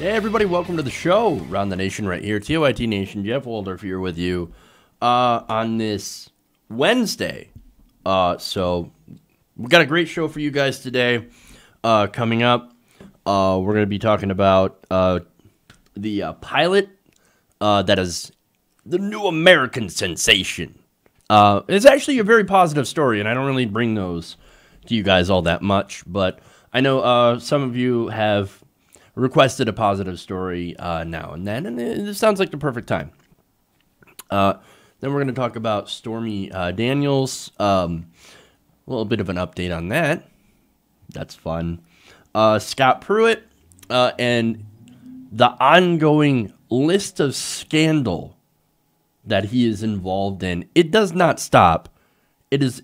Hey everybody, welcome to the show. Around the Nation right here. TOIT Nation, Jeff Waldorf here with you on this Wednesday. So we got a great show for you guys today coming up. We're going to be talking about the pilot that is the new American sensation. It's actually a very positive story, and I don't really bring those to you guys all that much, but I know some of you have requested a positive story now and then, and it sounds like the perfect time. Then we're going to talk about Stormy Daniels, a little bit of an update on that. That's fun. Scott Pruitt, and the ongoing list of scandal that he is involved in. It does not stop. It is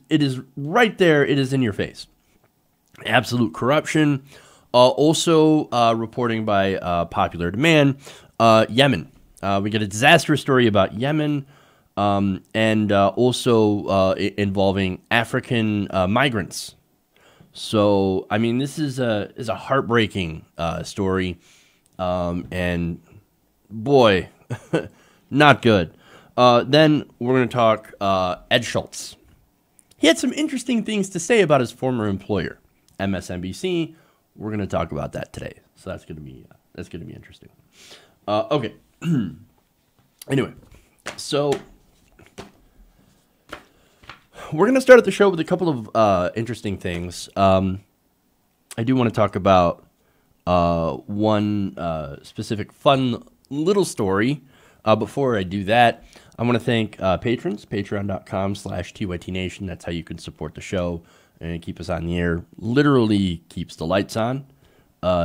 right there. It is in your face. Absolute corruption. Also reporting by popular demand, Yemen. We get a disastrous story about Yemen, and also involving African migrants. So, I mean, this is a heartbreaking story, and boy, not good. Then we're going to talk Ed Schultz. He had some interesting things to say about his former employer, MSNBC. We're going to talk about that today, so that's going to be interesting. Okay. Anyway, so we're going to start at the show with a couple of interesting things. I do want to talk about one specific fun little story. Before I do that, I want to thank patrons, patreon.com/TYTNation. That's how you can support the show and keep us on the air. Literally keeps the lights on.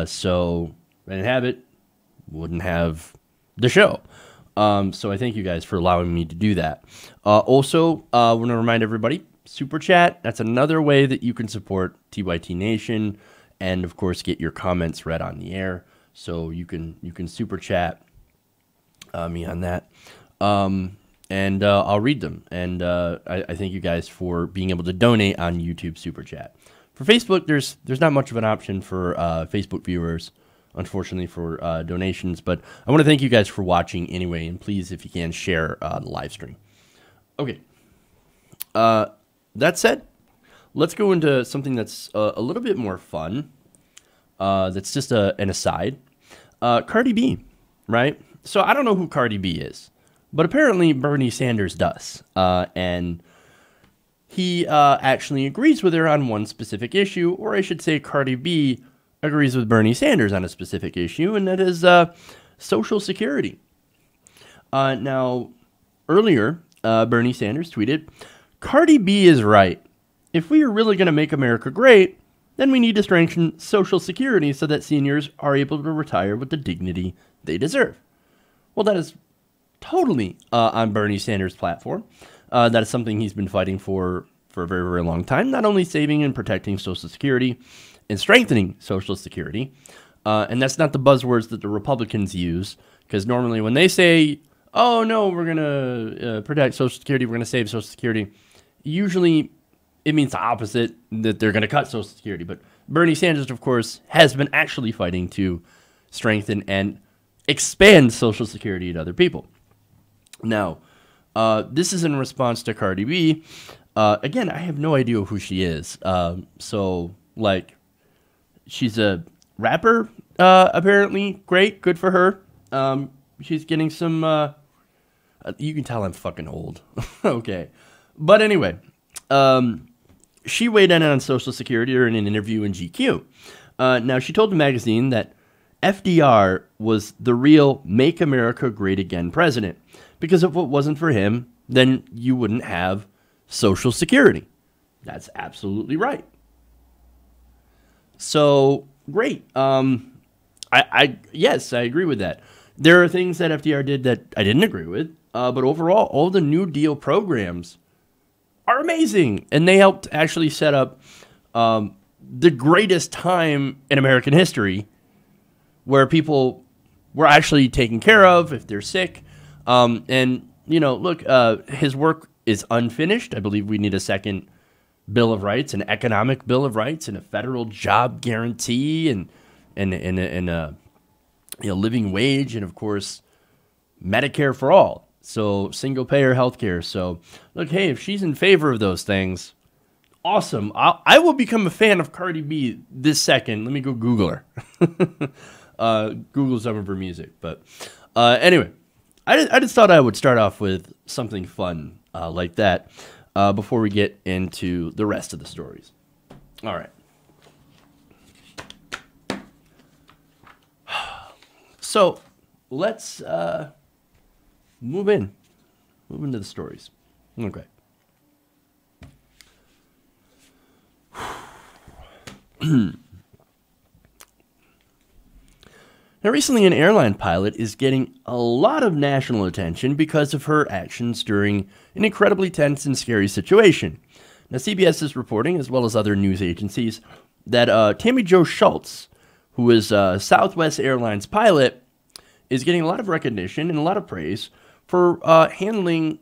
So if I didn't have it, wouldn't have the show. So I thank you guys for allowing me to do that. Also, I want to remind everybody, Super Chat, that's another way that you can support TYT Nation and, of course, get your comments read on the air. So you can Super Chat me on that. And I'll read them. And I thank you guys for being able to donate on YouTube Super Chat. For Facebook, there's not much of an option for Facebook viewers, unfortunately, for donations. But I want to thank you guys for watching anyway. And please, if you can, share the live stream. Okay. That said, let's go into something that's a little bit more fun. That's just an aside. Cardi B, right? So I don't know who Cardi B is. But apparently Bernie Sanders does, and he actually agrees with her on one specific issue, or I should say Cardi B agrees with Bernie Sanders on a specific issue, and that is Social Security. Now, earlier, Bernie Sanders tweeted, "Cardi B is right. If we are really going to make America great, then we need to strengthen Social Security so that seniors are able to retire with the dignity they deserve." Well, that is totally on Bernie Sanders' platform. That is something he's been fighting for a very, very long time. Not only saving and protecting Social Security and strengthening Social Security. And that's not the buzzwords that the Republicans use. Because normally when they say, oh, no, we're going to protect Social Security, we're going to save Social Security, usually it means the opposite, that they're going to cut Social Security. But Bernie Sanders, of course, has been actually fighting to strengthen and expand Social Security to other people. Now, this is in response to Cardi B. Again, I have no idea who she is. So, like, she's a rapper, apparently. Great, good for her. She's getting some, you can tell I'm fucking old. Okay. But anyway, she weighed in on Social Security in an interview in GQ. Now, she told the magazine that FDR was the real Make America Great Again president. Because if it wasn't for him, then you wouldn't have Social Security. That's absolutely right. So, great. Yes, I agree with that. There are things that FDR did that I didn't agree with. But overall, all the New Deal programs are amazing. And they helped actually set up the greatest time in American history where people were actually taken care of if they're sick. And, you know, look, his work is unfinished. I believe we need a second Bill of Rights, an economic Bill of Rights, and a federal job guarantee, and living wage, and of course, Medicare for all. So single payer healthcare. So look, hey, if she's in favor of those things, awesome. I will become a fan of Cardi B this second. Let me go Google her. Google some of her music. But anyway, I just thought I would start off with something fun like that before we get into the rest of the stories. All right. So let's move into the stories. Okay. Now, recently, an airline pilot is getting a lot of national attention because of her actions during an incredibly tense and scary situation. Now, CBS is reporting, as well as other news agencies, that Tammy Joe Schultz, who is Southwest Airlines pilot, is getting a lot of recognition and a lot of praise for handling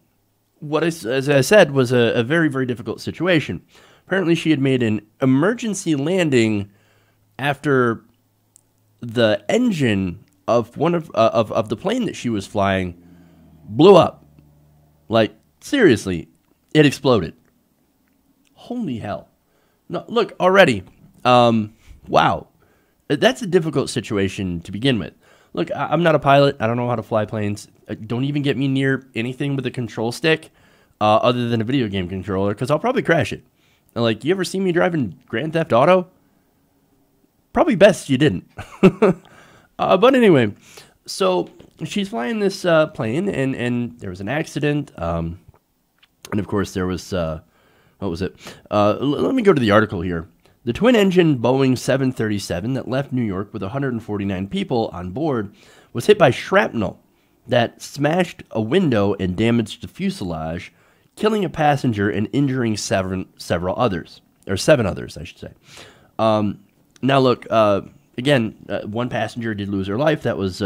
what, as I said, was a very, very difficult situation. Apparently, she had made an emergency landing after the engine of one of the plane that she was flying blew up. Like, seriously, it exploded. Holy hell. No, look, already, wow. That's a difficult situation to begin with. Look, I'm not a pilot. I don't know how to fly planes. Don't even get me near anything with a control stick other than a video game controller, because I'll probably crash it. Like, you ever see me driving Grand Theft Auto? Probably best you didn't. But anyway, so she's flying this plane, and there was an accident. And of course, there was, what was it? Let me go to the article here. The twin-engine Boeing 737 that left New York with 149 people on board was hit by shrapnel that smashed a window and damaged the fuselage, killing a passenger and injuring seven others, I should say. Now, look, again, one passenger did lose her life. That was,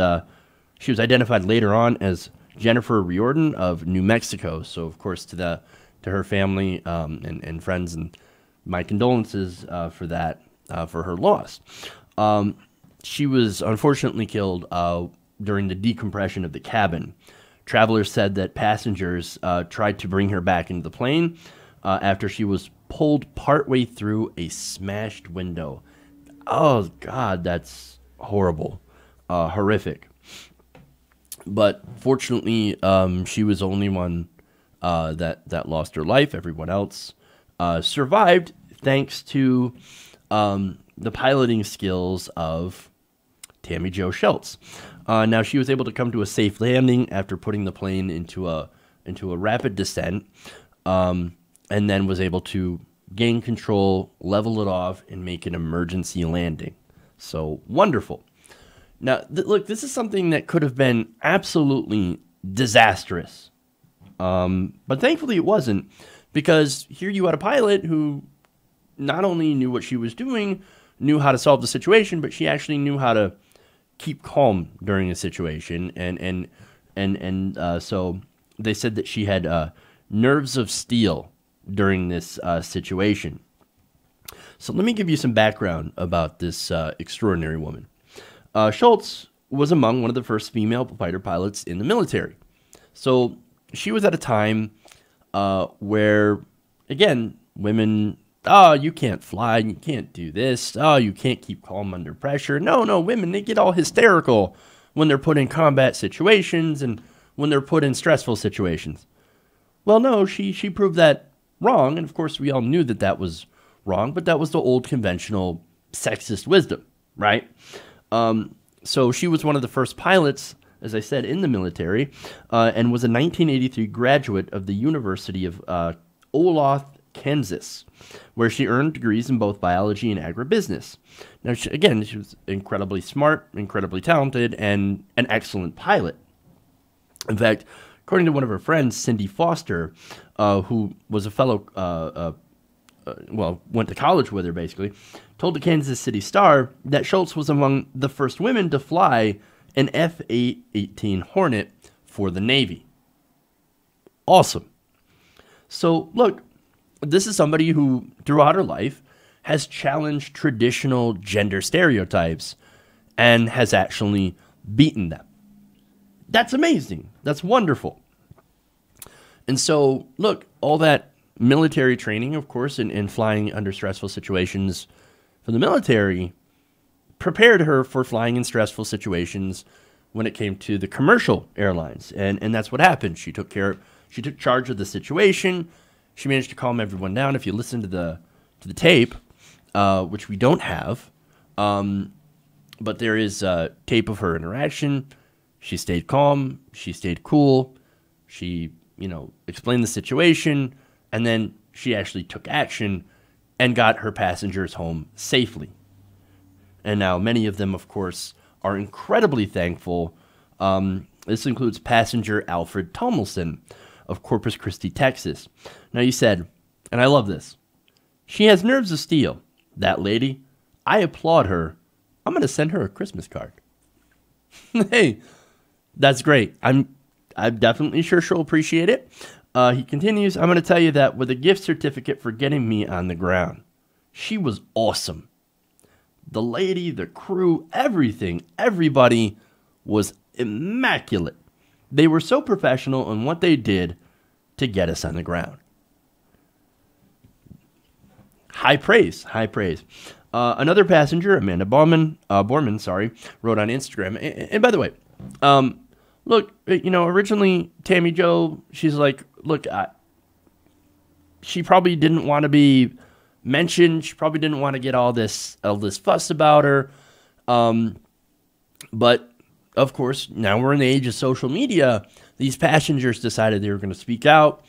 she was identified later on as Jennifer Riordan of New Mexico. So, of course, to her family and friends, and my condolences for that, for her loss. She was unfortunately killed during the decompression of the cabin. Travelers said that passengers tried to bring her back into the plane after she was pulled partway through a smashed window. Oh, God, that's horrible. Horrific. But fortunately, she was the only one that lost her life. Everyone else survived thanks to the piloting skills of Tammy Joe Schultz. Now, she was able to come to a safe landing after putting the plane into a rapid descent, and then was able to gain control, level it off, and make an emergency landing. So, wonderful. Now, look, this is something that could have been absolutely disastrous. But thankfully it wasn't, because here you had a pilot who not only knew what she was doing, knew how to solve the situation, but she actually knew how to keep calm during the situation. And so they said that she had nerves of steel during this situation. So let me give you some background about this extraordinary woman. Schultz was among one of the first female fighter pilots in the military. So she was at a time where, again, women, oh, you can't fly, you can't do this, oh, you can't keep calm under pressure. No, women, they get all hysterical when they're put in combat situations and when they're put in stressful situations. Well, no, she proved that wrong, and of course we all knew that that was wrong, but that was the old conventional sexist wisdom, right? So she was one of the first pilots, as I said, in the military, and was a 1983 graduate of the University of Olathe, Kansas, where she earned degrees in both biology and agribusiness. Now, she was incredibly smart, incredibly talented, and an excellent pilot. In fact, according to one of her friends, Cindy Foster, who was a fellow, went to college with her, basically, told the Kansas City Star that Schultz was among the first women to fly an F-18 Hornet for the Navy. Awesome. So, look, this is somebody who, throughout her life, has challenged traditional gender stereotypes and has actually beaten them. That's amazing. That's wonderful. And so, look, all that military training, of course, and flying under stressful situations for the military prepared her for flying in stressful situations when it came to the commercial airlines. And that's what happened. She took charge of the situation. She managed to calm everyone down. If you listen to the tape, which we don't have, but there is tape of her interaction. She stayed calm. She stayed cool. She, explained the situation, and then she actually took action and got her passengers home safely. And now many of them, of course, are incredibly thankful. This includes passenger Alfred Tomlinson of Corpus Christi, Texas. Now, you said, and I love this, she has nerves of steel. That lady, I applaud her. I'm going to send her a Christmas card. Hey, that's great. I'm definitely sure she'll appreciate it. He continues, I'm going to tell you that with a gift certificate for getting me on the ground. She was awesome. The lady, the crew, everything, everybody was immaculate. They were so professional in what they did to get us on the ground. High praise, high praise. Another passenger, Amanda Borman, wrote on Instagram. And by the way, look, originally Tammy Joe, she's like, look, she probably didn't want to be mentioned. She probably didn't want to get all this fuss about her. But of course, now we're in the age of social media. These passengers decided they were going to speak out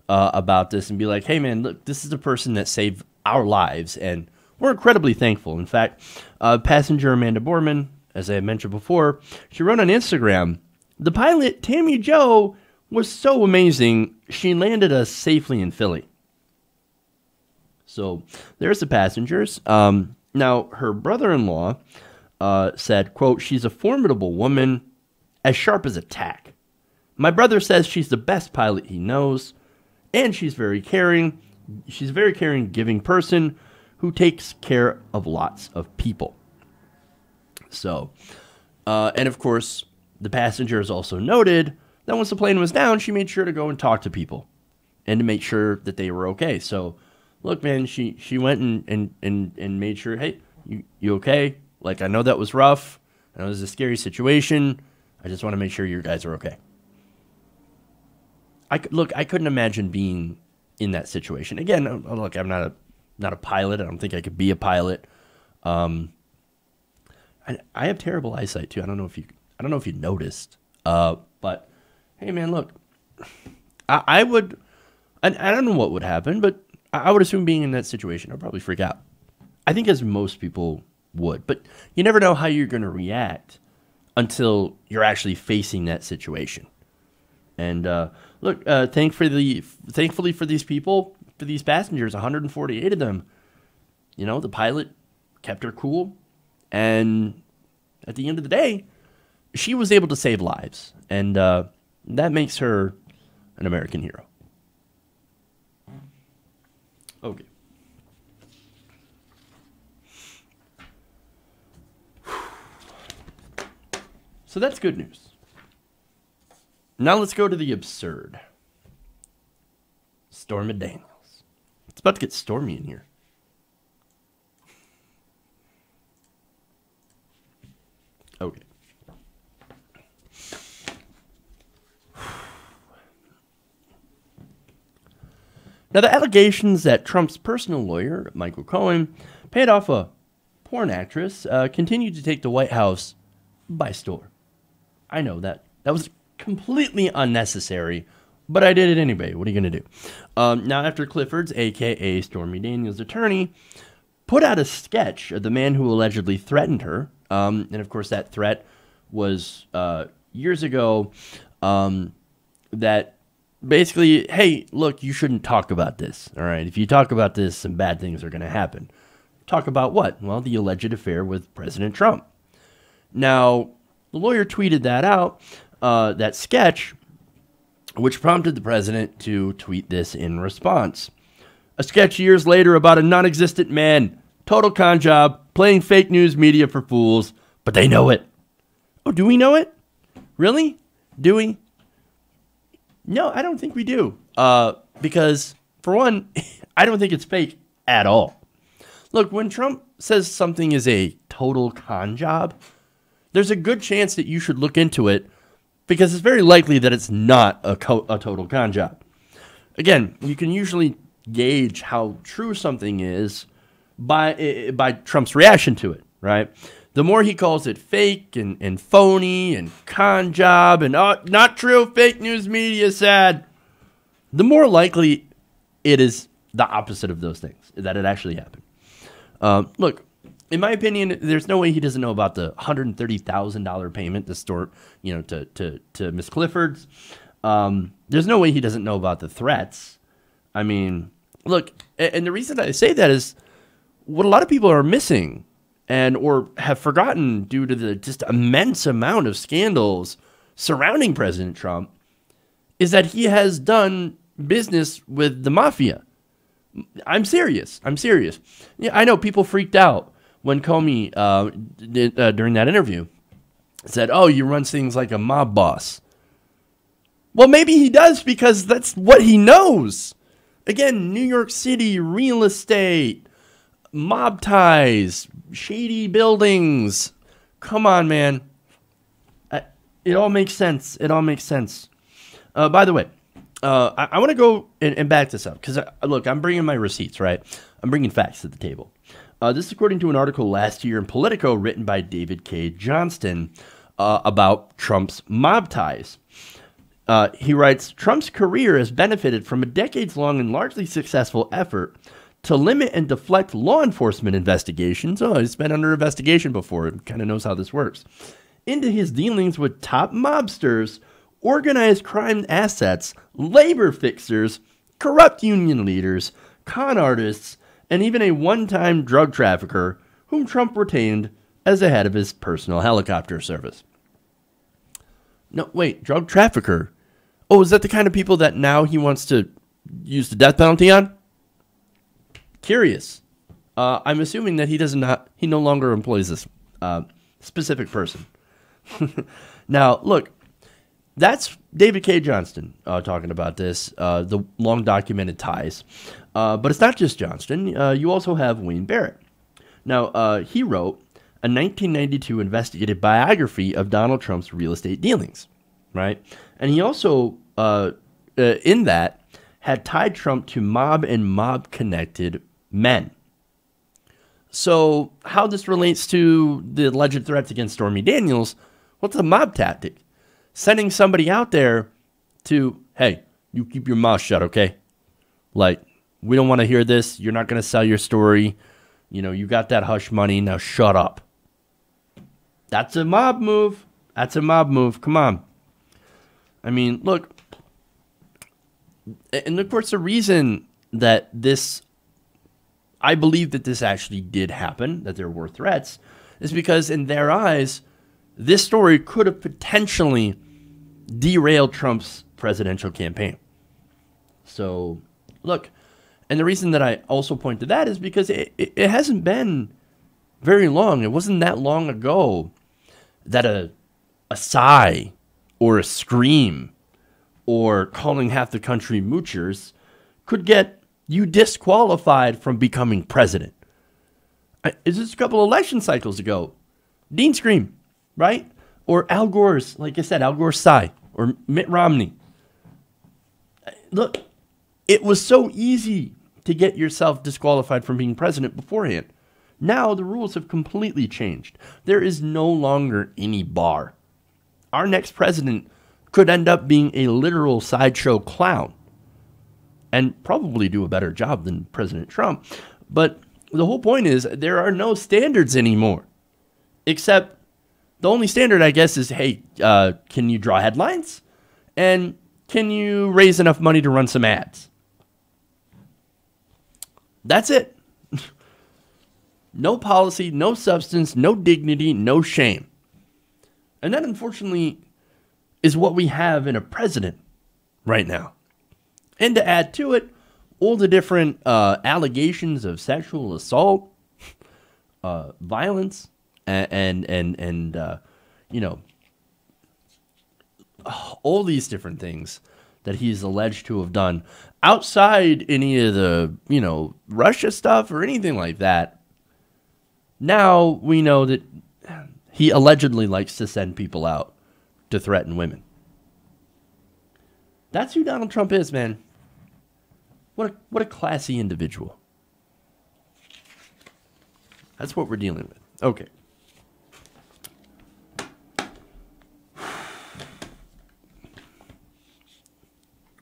about this and be like, hey man, look, this is a person that saved our lives, and we're incredibly thankful. In fact, passenger Amanda Borman, as I mentioned before, she wrote on Instagram, the pilot, Tammy Joe, was so amazing, she landed us safely in Philly. So there's the passengers. Now, her brother-in-law said, quote, she's a formidable woman, as sharp as a tack. My brother says she's the best pilot he knows, and she's very caring. She's a very caring, giving person who takes care of lots of people. So, and of course, the passengers also noted that once the plane was down, she made sure to go and talk to people and to make sure that they were okay. So, look, man, she went and made sure, hey, you okay? Like, I know that was rough. I know it was a scary situation. I just want to make sure you guys are okay. I couldn't imagine being in that situation. Again, look, I'm not a pilot. I don't think I could be a pilot. I have terrible eyesight too. I don't know if you noticed. But hey, man, look, I would. I don't know what would happen, but I would assume being in that situation, I'd probably freak out. I think as most people would, but you never know how you're going to react until you're actually facing that situation. And look, thankfully for these people, for these passengers, 148 of them, the pilot kept her cool. And at the end of the day, she was able to save lives. And that makes her an American hero. Okay. So that's good news. Now let's go to the absurd. Stormy Daniels. It's about to get stormy in here. Okay. Now, the allegations that Trump's personal lawyer, Michael Cohen, paid off a porn actress continued to take the White House by storm. I know that was completely unnecessary, but I did it anyway. What are you going to do? Now, after Clifford's, a.k.a. Stormy Daniels' attorney, put out a sketch of the man who allegedly threatened her, and of course that threat was years ago, that basically, hey, look, you shouldn't talk about this, all right? If you talk about this, some bad things are going to happen. Talk about what? Well, the alleged affair with President Trump. Now, the lawyer tweeted that out, that sketch, which prompted the president to tweet this in response. A sketch years later about a non-existent man, total con job, playing fake news media for fools, but they know it. Oh, do we know it? Really? Do we? No, I don't think we do. Because, for one, I don't think it's fake at all. Look, when Trump says something is a total con job, there's a good chance that you should look into it because it's very likely that it's not a total con job. Again, you can usually gauge how true something is by Trump's reaction to it, right? The more he calls it fake and phony and con job and not true, fake news media sad, the more likely it is the opposite of those things, that it actually happened. Look, in my opinion, there's no way he doesn't know about the $130,000 payment to Miss Clifford's. There's no way he doesn't know about the threats. I mean, look, and the reason I say that is what a lot of people are missing or have forgotten due to the just immense amount of scandals surrounding President Trump is that he has done business with the mafia. I'm serious. Yeah, I know people freaked out when Comey during that interview said, "Oh, you run things like a mob boss." Well, maybe he does because that's what he knows. Again, New York City, real estate, mob ties, shady buildings. Come on, man. It all makes sense. By the way, I want to go and back this up because, look, I'm bringing my receipts, right? I'm bringing facts to the table. This is according to an article last year in Politico written by David K. Johnston about Trump's mob ties. He writes, Trump's career has benefited from a decades-long and largely successful effort to limit and deflect law enforcement investigations. Oh, he's been under investigation before. He kind of knows how this works. Into his dealings with top mobsters, organized crime assets, labor fixers, corrupt union leaders, con artists, and even a one-time drug trafficker whom Trump retained as the head of his personal helicopter service. No, wait, drug trafficker? Oh, is that the kind of people that now he wants to use the death penalty on? Curious. I'm assuming that he no longer employs this specific person. Now, look, that's David K. Johnston talking about this, the long documented ties. But it's not just Johnston. You also have Wayne Barrett. Now, he wrote a 1992 investigative biography of Donald Trump's real estate dealings, right? And he also, in that, had tied Trump to mob and mob-connected men. So how this relates to the alleged threats against Stormy Daniels, what's a mob tactic? Sending somebody out there to, hey, you keep your mouth shut, okay? Like, we don't want to hear this. You're not going to sell your story. You know, you got that hush money. Now shut up. That's a mob move. Come on. I mean, look. And of course, the reason that I believe that this actually did happen, that there were threats, is because in their eyes, this story could have potentially derailed Trump's presidential campaign. So, look, and the reason that I also point to that is because it hasn't been very long. It wasn't that long ago that a sigh or a scream or calling half the country moochers could get you disqualified from becoming president. It's just a couple election cycles ago. Dean Scream, right? Or Al Gore's, like I said, Al Gore's sigh. Or Mitt Romney. Look, it was so easy to get yourself disqualified from being president beforehand. Now the rules have completely changed. There is no longer any bar. Our next president could end up being a literal sideshow clown and probably do a better job than President Trump. But the whole point is there are no standards anymore. Except the only standard, I guess, is, hey, can you draw headlines? And can you raise enough money to run some ads? That's it. No policy, no substance, no dignity, no shame. And that, unfortunately, is what we have in a president right now. And to add to it, all the different allegations of sexual assault, violence, and all these different things that he's alleged to have done outside any of the, Russia stuff or anything like that. Now we know that he allegedly likes to send people out to threaten women. That's who Donald Trump is, man. What a classy individual. That's what we're dealing with. Okay.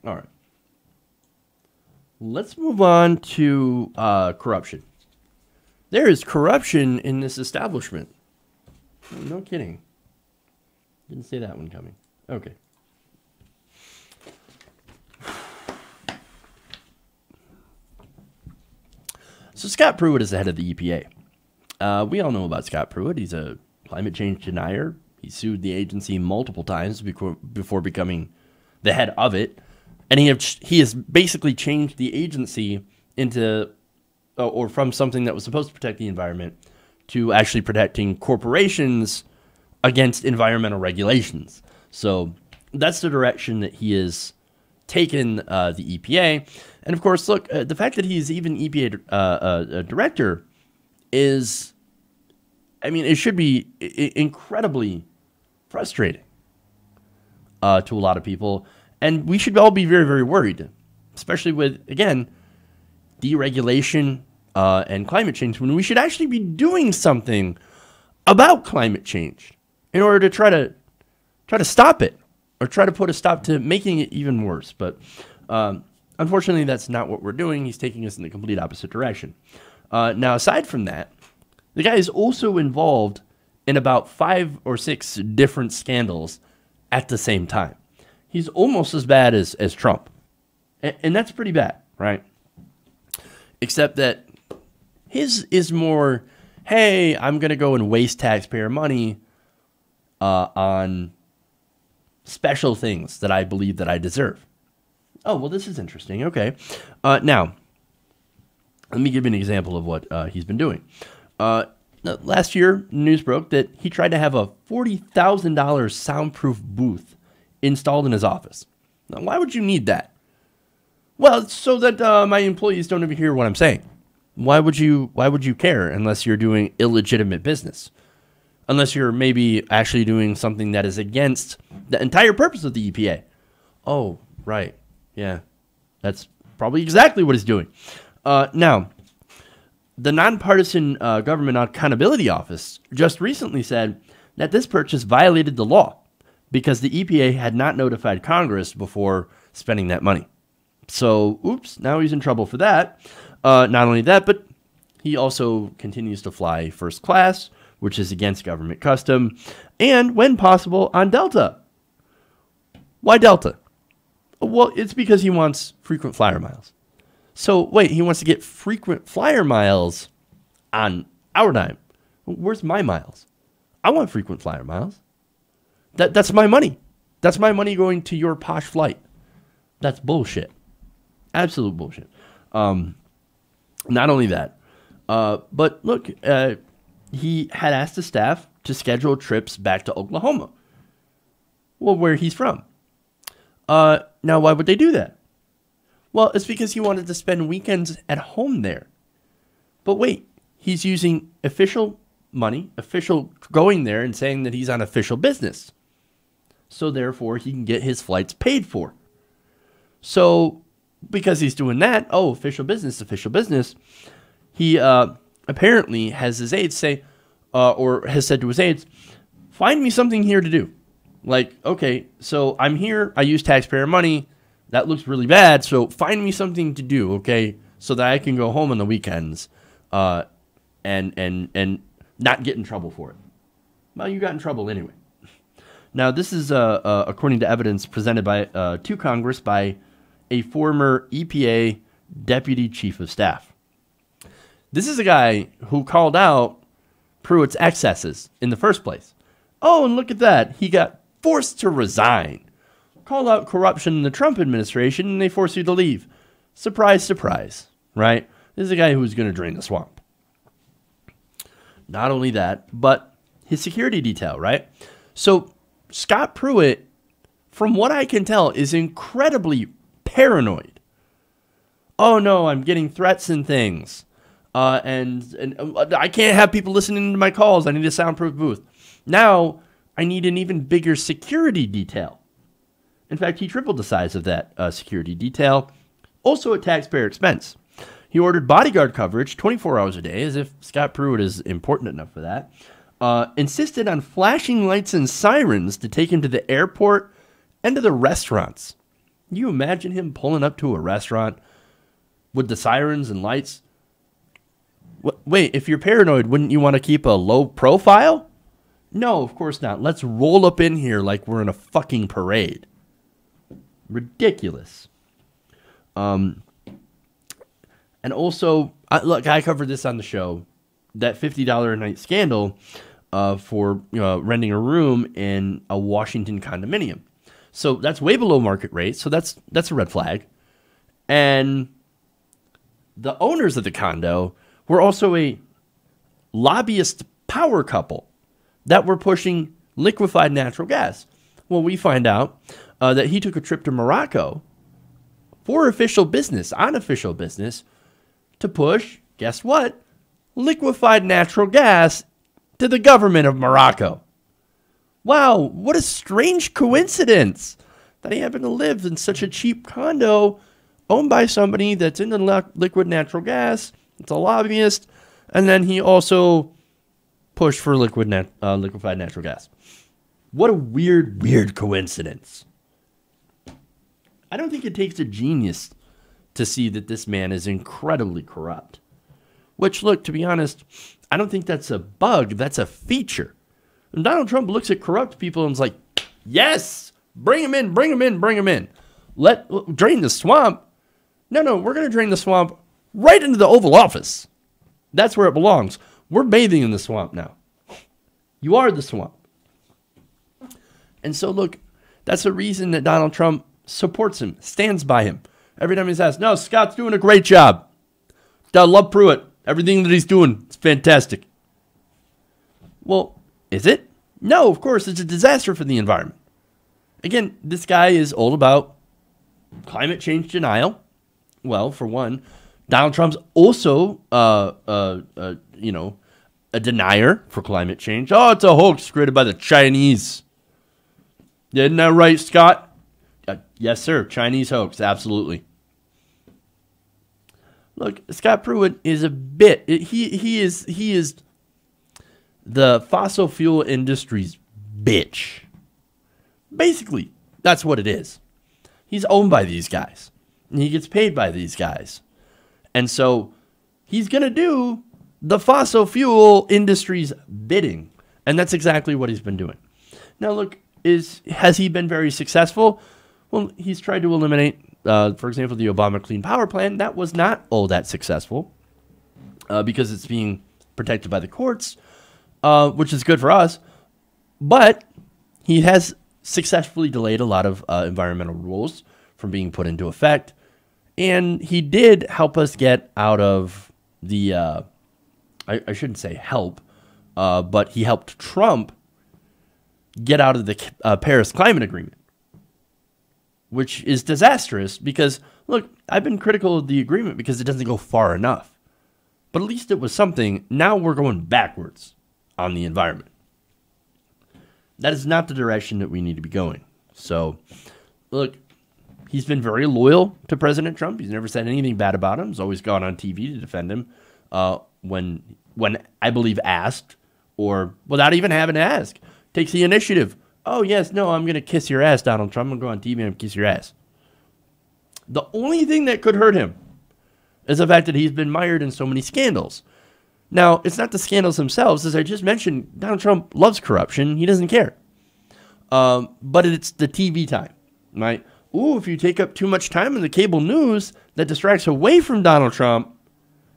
All right. Let's move on to corruption. There is corruption in this establishment. No kidding. Didn't see that one coming. Okay. So Scott Pruitt is the head of the EPA. We all know about Scott Pruitt. He's a climate change denier. He sued the agency multiple times before becoming the head of it. And he has basically changed the agency into, or from something that was supposed to protect the environment to actually protecting corporations against environmental regulations. So that's the direction that he has taken the EPA. And of course, look, the fact that he's even EPA director is, it should be incredibly frustrating to a lot of people. And we should all be very, very worried, especially with, again, deregulation and climate change, when we should actually be doing something about climate change in order to try to stop it or try to put a stop to making it even worse. But unfortunately, that's not what we're doing. He's taking us in the complete opposite direction. Now, aside from that, the guy is also involved in about 5 or 6 different scandals at the same time. He's almost as bad as Trump. And that's pretty bad, right? Except that his is more, hey, I'm going to go and waste taxpayer money on special things that I believe that I deserve. Oh, well, this is interesting. Okay. Now, let me give you an example of what he's been doing. Last year, news broke that he tried to have a $40,000 soundproof booth installed in his office. Now, why would you need that? Well, so that my employees don't even hear what I'm saying. Why would you care unless you're doing illegitimate business? Unless you're maybe actually doing something that is against the entire purpose of the EPA. Oh, right. Yeah. That's probably exactly what he's doing. Now, the Nonpartisan Government Accountability Office just recently said that this purchase violated the law because the EPA had not notified Congress before spending that money. So, oops, now he's in trouble for that. Not only that, but he also continues to fly first class, which is against government custom, and when possible, on Delta. Why Delta? Well, it's because he wants frequent flyer miles. So, wait, he wants to get frequent flyer miles on our dime. Where's my miles? I want frequent flyer miles. That's my money. That's my money going to your posh flight. That's bullshit. Absolute bullshit. Not only that, but look, he had asked the staff to schedule trips back to Oklahoma. Well, where he's from. Now, why would they do that? Well, it's because he wanted to spend weekends at home there. But wait, he's using official money, official going there and saying that he's on official business. So therefore, he can get his flights paid for. So because he's doing that, official business, he apparently has his aides say, or has said to his aides, find me something here to do. Like, okay, so I'm here, I use taxpayer money, that looks really bad, so find me something to do, okay, so that I can go home on the weekends and not get in trouble for it. Well, you got in trouble anyway. Now, this is according to evidence presented by to Congress by a former EPA deputy chief of staff. This is a guy who called out Pruitt's excesses in the first place. Oh, and look at that. He got forced to resign. Call out corruption in the Trump administration, and they force you to leave. Surprise, surprise, right? This is a guy who's going to drain the swamp. Not only that, but his security detail, right? So Scott Pruitt from what I can tell, is incredibly paranoid. Oh no, I'm getting threats and things. And I can't have people listening to my calls. I need a soundproof booth. Now, I need an even bigger security detail. In fact, he tripled the size of that security detail, also at taxpayer expense. He ordered bodyguard coverage 24 hours a day, as if Scott Pruitt is important enough for that. Insisted on flashing lights and sirens to take him to the airport and to the restaurants. Can you imagine him pulling up to a restaurant with the sirens and lights? Wait, if you're paranoid, wouldn't you want to keep a low profile? No, of course not. Let's roll up in here like we're in a fucking parade. Ridiculous. And also, look, I covered this on the show, that $50 a night scandal for renting a room in a Washington condominium. So that's way below market rate. So that's a red flag. And the owners of the condo were also a lobbyist power couple that were pushing liquefied natural gas. Well, we find out that he took a trip to Morocco for official business, unofficial business, to push, guess what? Liquefied natural gas to the government of Morocco. Wow, what a strange coincidence that he happened to live in such a cheap condo owned by somebody that's into liquid natural gas. It's a lobbyist, and then he also pushed for liquefied natural gas. What a weird coincidence. I don't think it takes a genius to see that this man is incredibly corrupt. Which, look, to be honest, I don't think that's a bug, that's a feature. And Donald Trump looks at corrupt people and is like, yes, bring him in, bring him in, bring him in. Drain the swamp. No, we're going to drain the swamp right into the Oval Office. That's where it belongs. We're bathing in the swamp now. You are the swamp. And so, look, that's the reason that Donald Trump supports him, stands by him. Every time he's asked, no, Scott's doing a great job. I love Pruitt. Everything that he's doing is fantastic. Well, is it? No, of course, it's a disaster for the environment. Again, this guy is all about climate change denial. Well, for one, Donald Trump's also, a denier for climate change. Oh, it's a hoax created by the Chinese. Isn't that right, Scott? Yes, sir. Chinese hoax. Absolutely. Look, Scott Pruitt is a bit. He is the fossil fuel industry's bitch. Basically, that's what it is. He's owned by these guys. And he gets paid by these guys. And so he's going to do the fossil fuel industry's bidding. And that's exactly what he's been doing. Now, look, has he been very successful? Well, he's tried to eliminate, for example, the Obama Clean Power Plan. That was not all that successful because it's being protected by the courts, which is good for us. But he has successfully delayed a lot of environmental rules from being put into effect. And he did help us get out of the, I shouldn't say help, but he helped Trump get out of the Paris Climate Agreement, which is disastrous because, look, I've been critical of the agreement because it doesn't go far enough. But at least it was something. Now we're going backwards on the environment. That is not the direction that we need to be going. So, look, he's been very loyal to President Trump. He's never said anything bad about him. He's always gone on TV to defend him when I believe asked or without even having to ask. Takes the initiative. Oh, yes, no, I'm going to kiss your ass, Donald Trump. I'm going to go on TV and kiss your ass. The only thing that could hurt him is the fact that he's been mired in so many scandals. Now, it's not the scandals themselves. As I just mentioned, Donald Trump loves corruption. He doesn't care. But it's the TV time, right? Ooh, if you take up too much time in the cable news that distracts away from Donald Trump,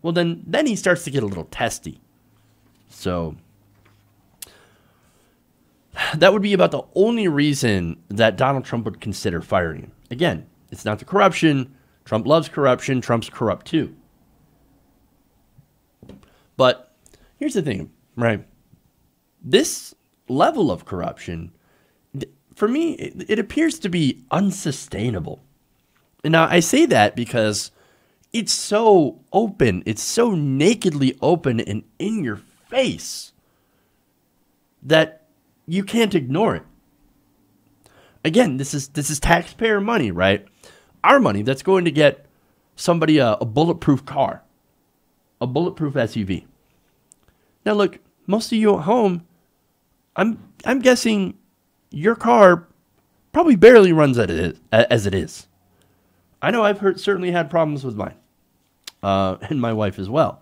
well, then he starts to get a little testy. So that would be about the only reason that Donald Trump would consider firing him. Again, it's not the corruption. Trump loves corruption. Trump's corrupt too. But here's the thing, right? This level of corruption, for me, it appears to be unsustainable. And now I say that because it's so open, it's so nakedly open and in your face that you can't ignore it. Again, this is taxpayer money, right? Our money that's going to get somebody a bulletproof car, a bulletproof SUV. Now, look, most of you at home, I'm guessing your car probably barely runs as it is. I know I've certainly had problems with mine, and my wife as well.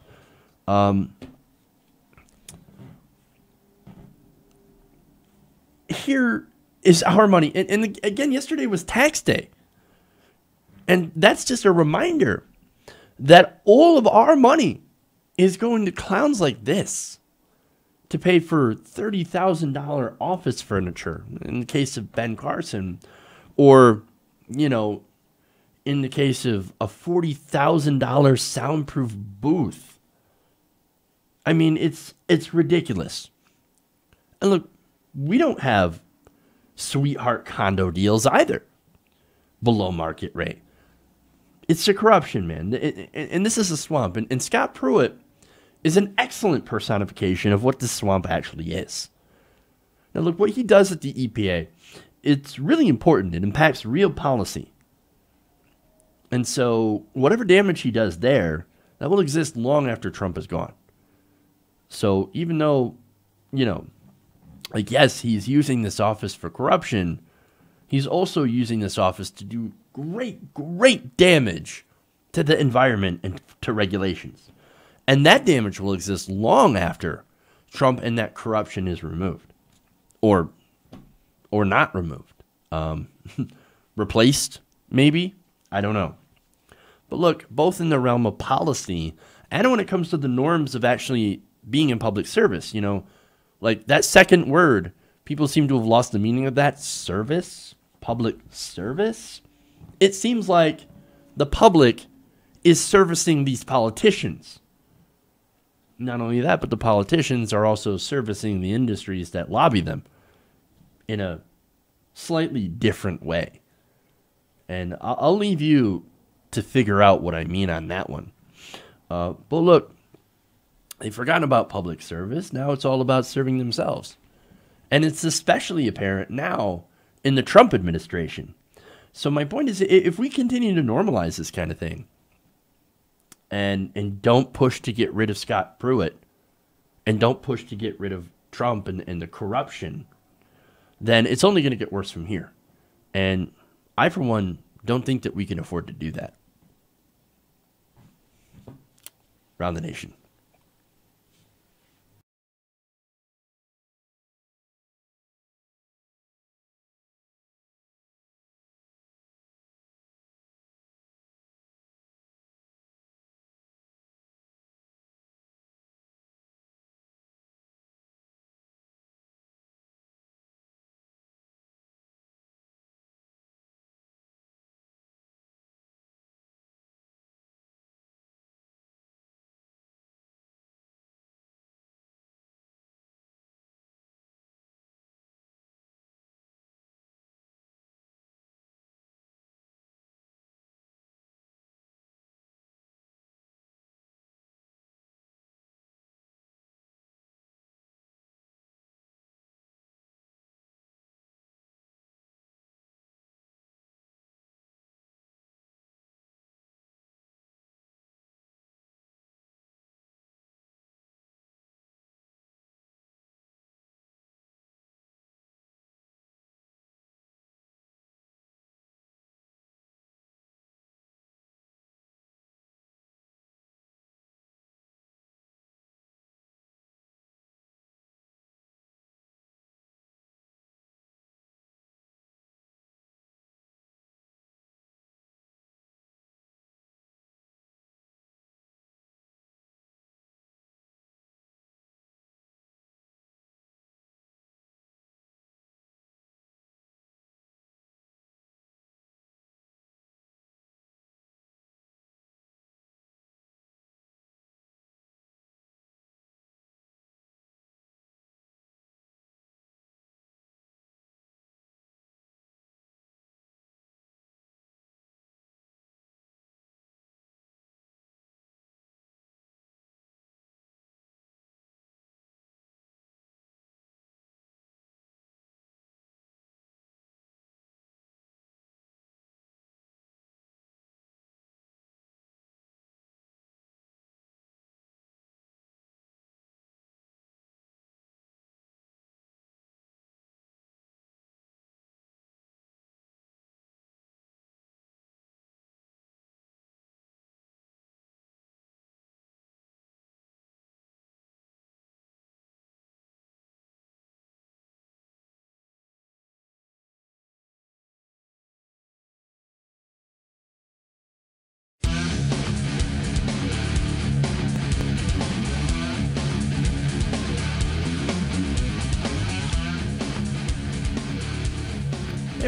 Here is our money, and again, yesterday was tax day, and that's just a reminder that all of our money is going to clowns like this to pay for $30,000 office furniture in the case of Ben Carson, or, in the case of a $40,000 soundproof booth. I mean, it's ridiculous. And look, we don't have sweetheart condo deals either below market rate. It's the corruption, man. And this is a swamp. And Scott Pruitt is an excellent personification of what this swamp actually is. Now, look, what he does at the EPA, it's really important. It impacts real policy. And so whatever damage he does there, that will exist long after Trump is gone. So even though, yes, he's using this office for corruption, he's also using this office to do great, great damage to the environment and to regulations. And that damage will exist long after Trump and that corruption is removed. Or not removed. Replaced, maybe? I don't know. But look, both in the realm of policy and when it comes to the norms of actually being in public service, like that second word, people seem to have lost the meaning of that. Service? Public service? It seems like the public is servicing these politicians. Not only that, but the politicians are also servicing the industries that lobby them in a slightly different way. And I'll leave you to figure out what I mean on that one. But look, they've forgotten about public service. Now it's all about serving themselves. And it's especially apparent now in the Trump administration. So my point is, if we continue to normalize this kind of thing and don't push to get rid of Scott Pruitt and don't push to get rid of Trump and the corruption, then it's only going to get worse from here. And I, for one, don't think that we can afford to do that. Around the nation.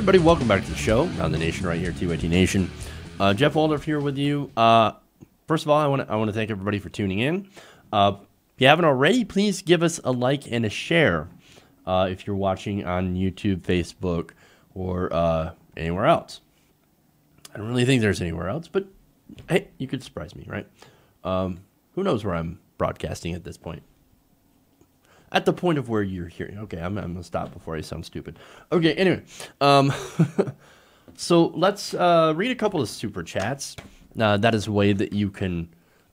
everybody, welcome back to the show. On the Nation right here, TYT Nation. Jeff Waldorf here with you. First of all, I want to thank everybody for tuning in. If you haven't already, please give us a like and a share if you're watching on YouTube, Facebook, or anywhere else. I don't really think there's anywhere else, but hey, you could surprise me, right? Who knows where I'm broadcasting at this point? At the point of where you're hearing. Okay, I'm going to stop before I sound stupid. Okay, anyway. So let's read a couple of super chats. That is a way that you can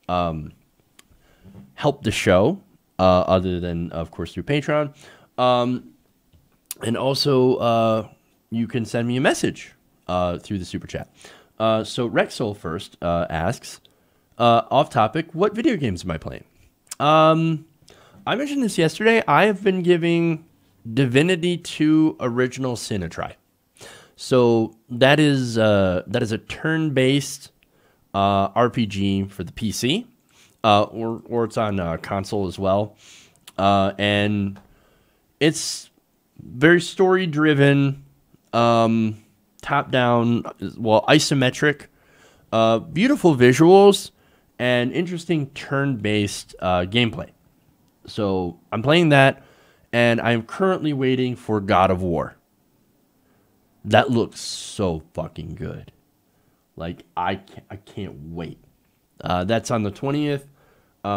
help the show, other than, of course, through Patreon. And also, you can send me a message through the super chat. So Rexol first asks, off topic, what video games am I playing? I mentioned this yesterday. I have been giving Divinity 2 Original Sin a try. So that is a turn-based RPG for the PC, or it's on console as well, and it's very story-driven, top-down, well, isometric, beautiful visuals, and interesting turn-based gameplay. So I'm playing that, and I'm currently waiting for God of War. That looks so fucking good. Like, I can't wait. That's on the 20th,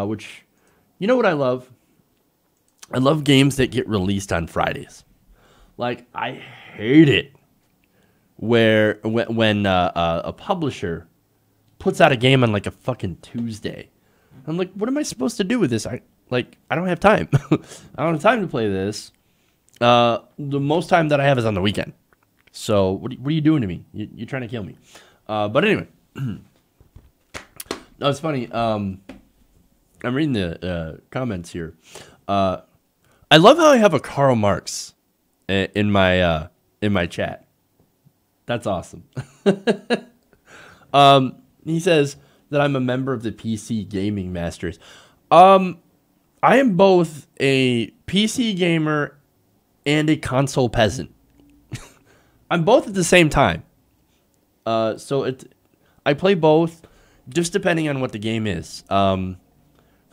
which, you know what I love? I love games that get released on Fridays. Like, I hate it when a publisher puts out a game on, like, a fucking Tuesday. I'm like, what am I supposed to do with this? I don't have time. I don't have time to play this. The most time that I have is on the weekend. So what are you doing to me? You're trying to kill me. But anyway. No, it's funny. I'm reading the comments here. I love how I have a Karl Marx in my chat. That's awesome. He says that I'm a member of the PC Gaming Masters. I am both a PC gamer and a console peasant. I'm both at the same time. So I play both, just depending on what the game is. For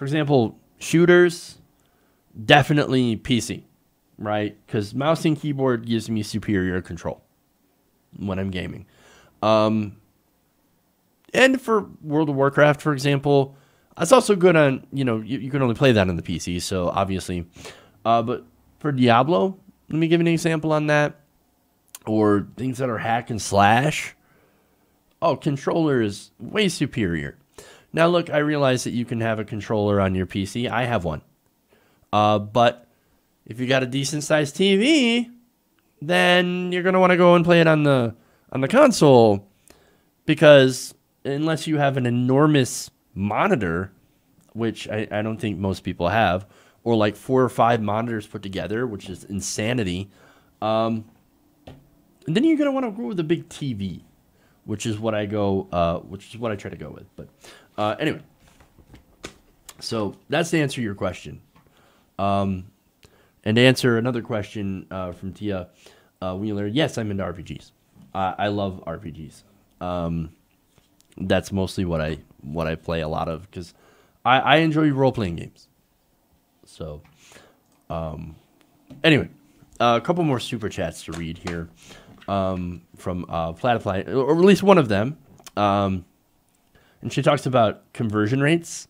example, shooters, definitely PC, right? Because mouse and keyboard gives me superior control when I'm gaming. And for World of Warcraft, for example, it's also good on, you can only play that on the PC, so obviously. But for Diablo, let me give an example on that. Or things that are hack and slash. Oh, controller is way superior. Now, look, I realize that you can have a controller on your PC. I have one. But if you got a decent-sized TV, then you're going to want to go and play it on the console. Because unless you have an enormous monitor, which I don't think most people have, or like 4 or 5 monitors put together, which is insanity, and then you're gonna want to go with a big TV, which is what I try to go with. But anyway, so that's to answer your question, and to answer another question from Tia Wheeler. Yes, I'm into RPGs. I love RPGs. That's mostly what I play a lot of, because I enjoy role-playing games. So, anyway, a couple more super chats to read here from Platyply, or at least one of them. And she talks about conversion rates.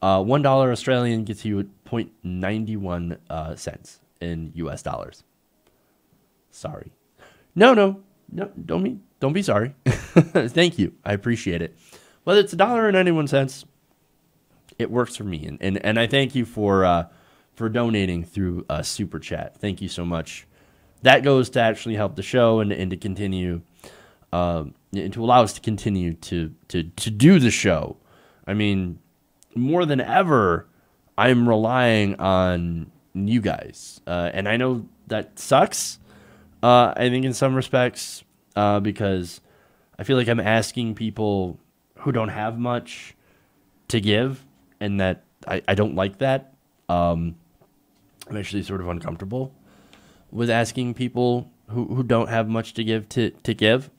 $1 Australian gets you at 0.91 cents in US dollars. Sorry. No, don't be sorry. Thank you. I appreciate it. Whether it's $1.91, it works for me. And I thank you for donating through Super Chat. Thank you so much. That goes to actually help the show and to continue, and to allow us to continue to do the show. I mean, more than ever, I'm relying on you guys. And I know that sucks, I think in some respects, because I feel like I'm asking people who don't have much to give, and that I don't like that. I'm actually sort of uncomfortable with asking people who don't have much to give to give.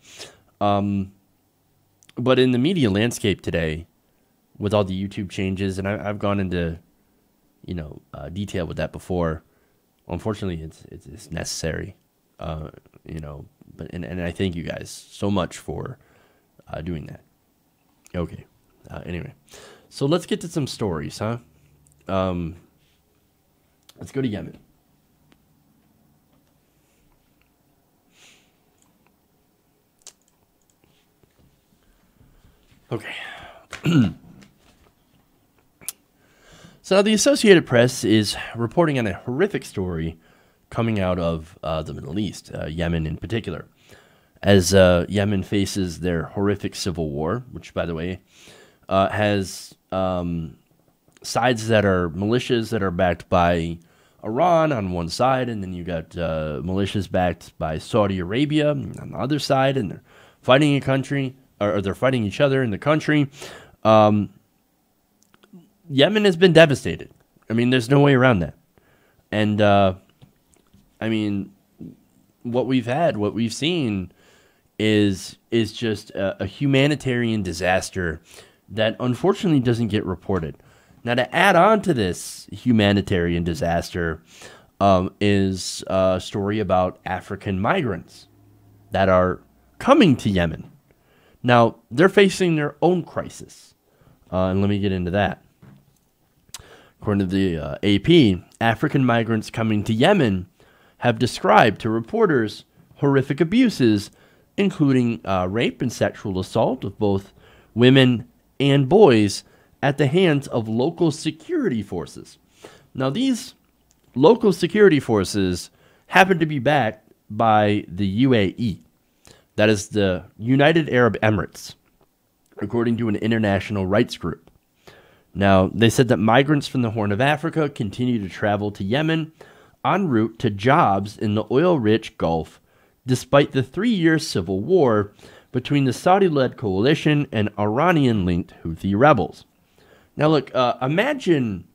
But in the media landscape today, with all the YouTube changes, and I've gone into detail with that before. Unfortunately, it's necessary. But I thank you guys so much for doing that. Okay. Anyway, so let's get to some stories, huh? Let's go to Yemen. Okay. So the Associated Press is reporting on a horrific story coming out of the Middle East, Yemen in particular, as Yemen faces their horrific civil war, which, by the way, has sides that are militias that are backed by Iran on one side, and then you got militias backed by Saudi Arabia on the other side, and they're fighting a country, or they're fighting each other in the country. Yemen has been devastated. I mean, there's no way around that. And, what we've seen is just a humanitarian disaster that unfortunately doesn't get reported. Now, to add on to this humanitarian disaster is a story about African migrants that are coming to Yemen. Now, they're facing their own crisis. And let me get into that. According to the AP, African migrants coming to Yemen have described to reporters horrific abuses, including rape and sexual assault of both women and boys at the hands of local security forces. Now, these local security forces happen to be backed by the UAE. That is the United Arab Emirates, according to an international rights group. Now, they said that migrants from the Horn of Africa continue to travel to Yemen en route to jobs in the oil-rich Gulf, despite the 3-year civil war between the Saudi-led coalition and Iranian-linked Houthi rebels. Now, look, imagine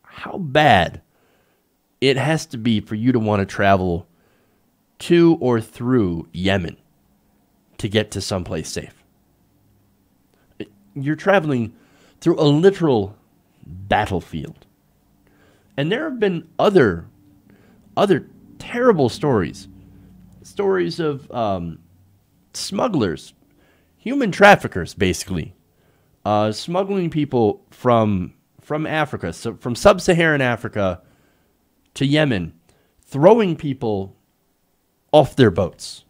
how bad it has to be for you to want to travel to or through Yemen to get to someplace safe. You're traveling through a literal battlefield. And there have been other terrible stories of smugglers, human traffickers, basically, smuggling people from Africa, so from sub-Saharan Africa to Yemen, throwing people off their boats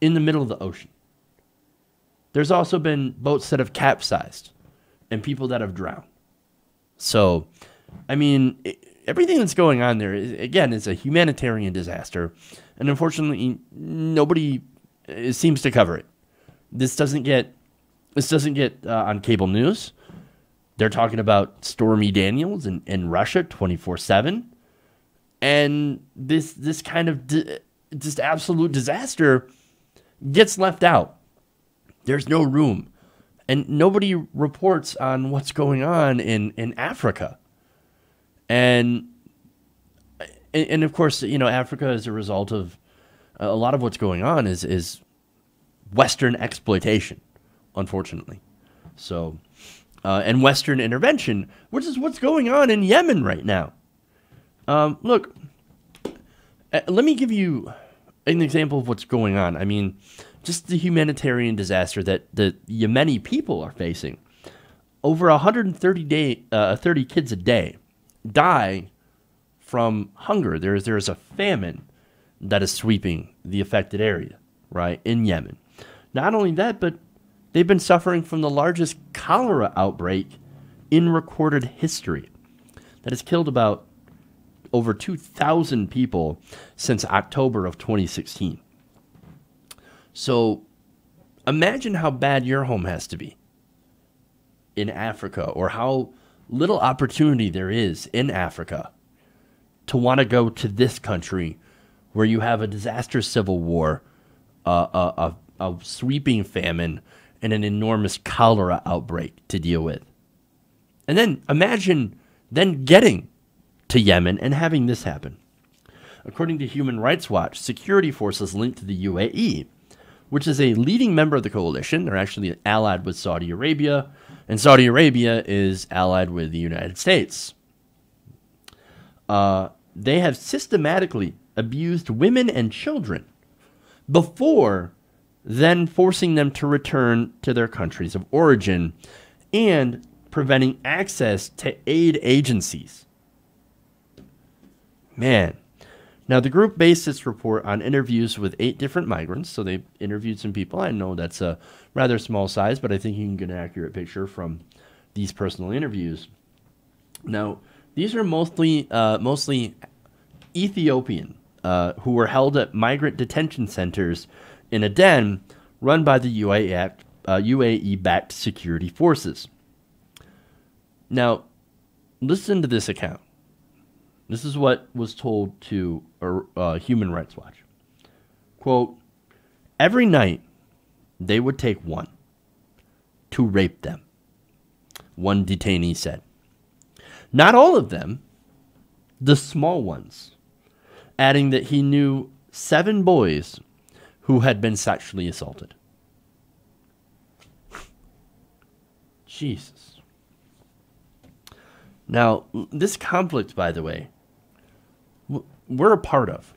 in the middle of the ocean. There's also been boats that have capsized and people that have drowned. So, everything that's going on there, again, is a humanitarian disaster. And unfortunately, nobody seems to cover it. This doesn't get on cable news. They're talking about Stormy Daniels in Russia 24/7. And this kind of just absolute disaster gets left out. There's no room. And nobody reports on what's going on in Africa. And of course, Africa, as a result of a lot of what's going on, is Western exploitation, unfortunately. So, and Western intervention, which is what's going on in Yemen right now. Look, let me give you an example of what's going on. Just the humanitarian disaster that the Yemeni people are facing. Over 30 kids a day die from hunger. There's a famine that is sweeping the affected area, right, in Yemen. Not only that, but they've been suffering from the largest cholera outbreak in recorded history that has killed about over 2,000 people since October of 2016. So imagine how bad your home has to be in Africa, or how little opportunity there is in Africa to want to go to this country where you have a disastrous civil war, a sweeping famine, and an enormous cholera outbreak to deal with. And then imagine then getting to Yemen and having this happen. According to Human Rights Watch, security forces linked to the UAE, which is a leading member of the coalition. They're actually allied with Saudi Arabia, and Saudi Arabia is allied with the United States. They have systematically abused women and children before then forcing them to return to their countries of origin and preventing access to aid agencies. Man. Now, the group based its report on interviews with 8 different migrants. So they interviewed some people. I know that's a rather small size, but I think you can get an accurate picture from these personal interviews. Now, these are mostly Ethiopian who were held at migrant detention centers in Aden run by the UAE-backed security forces. Now, listen to this account. This is what was told to Human Rights Watch. Quote, every night they would take one to rape them, one detainee said. Not all of them, the small ones, adding that he knew 7 boys who had been sexually assaulted. Jesus. Now, this conflict, by the way, we're a part of.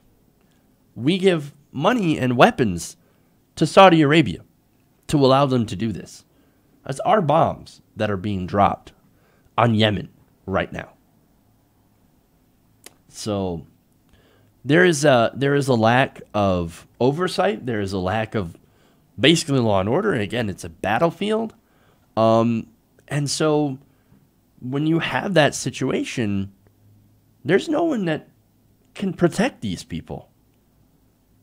We give money and weapons to Saudi Arabia to allow them to do this. That's our bombs that are being dropped on Yemen right now. So there is a lack of oversight. There is a lack of basically law and order. And again, it's a battlefield. And so when you have that situation, there's no one that can protect these people,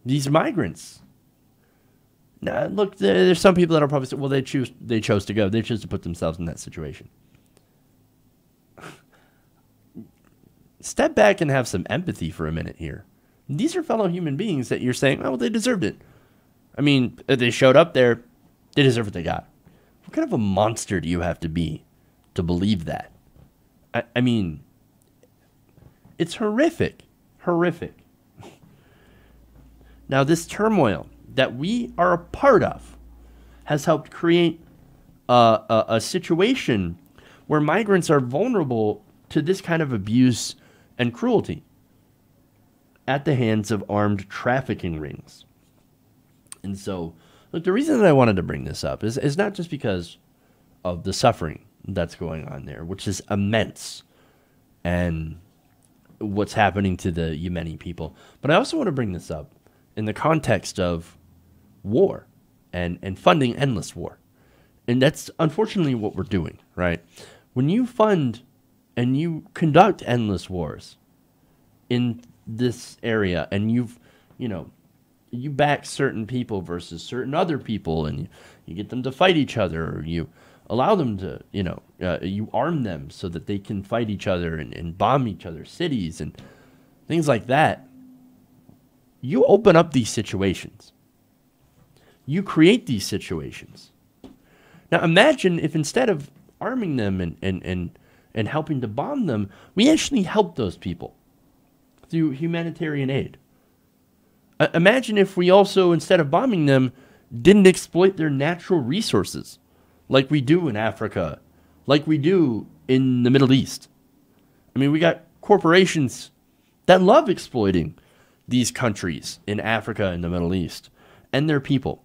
these migrants. Now, look, there's some people that are probably say, well, they chose to go. They chose to put themselves in that situation. Step back and have some empathy for a minute here. These are fellow human beings that you're saying, oh, well, they deserved it. I mean, if they showed up there, they deserve what they got. What kind of a monster do you have to be to believe that? I mean, it's horrific. Horrific. Now, this turmoil that we are a part of has helped create a situation where migrants are vulnerable to this kind of abuse and cruelty at the hands of armed trafficking rings. And so, look, the reason that I wanted to bring this up is not just because of the suffering that's going on there, which is immense, and what's happening to the Yemeni people. But I also want to bring this up in the context of war and funding endless war. And that's unfortunately what we're doing, right? When you fund and you conduct endless wars in this area, and you back certain people versus certain other people, and you get them to fight each other, or you allow them to, you arm them so that they can fight each other and bomb each other's cities and things like that. You open up these situations. You create these situations. Now imagine if instead of arming them and helping to bomb them, we actually help those people through humanitarian aid. Imagine if we also, instead of bombing them, didn't exploit their natural resources like we do in Africa, like we do in the Middle East. I mean, we got corporations that love exploiting these countries in Africa and the Middle East and their people.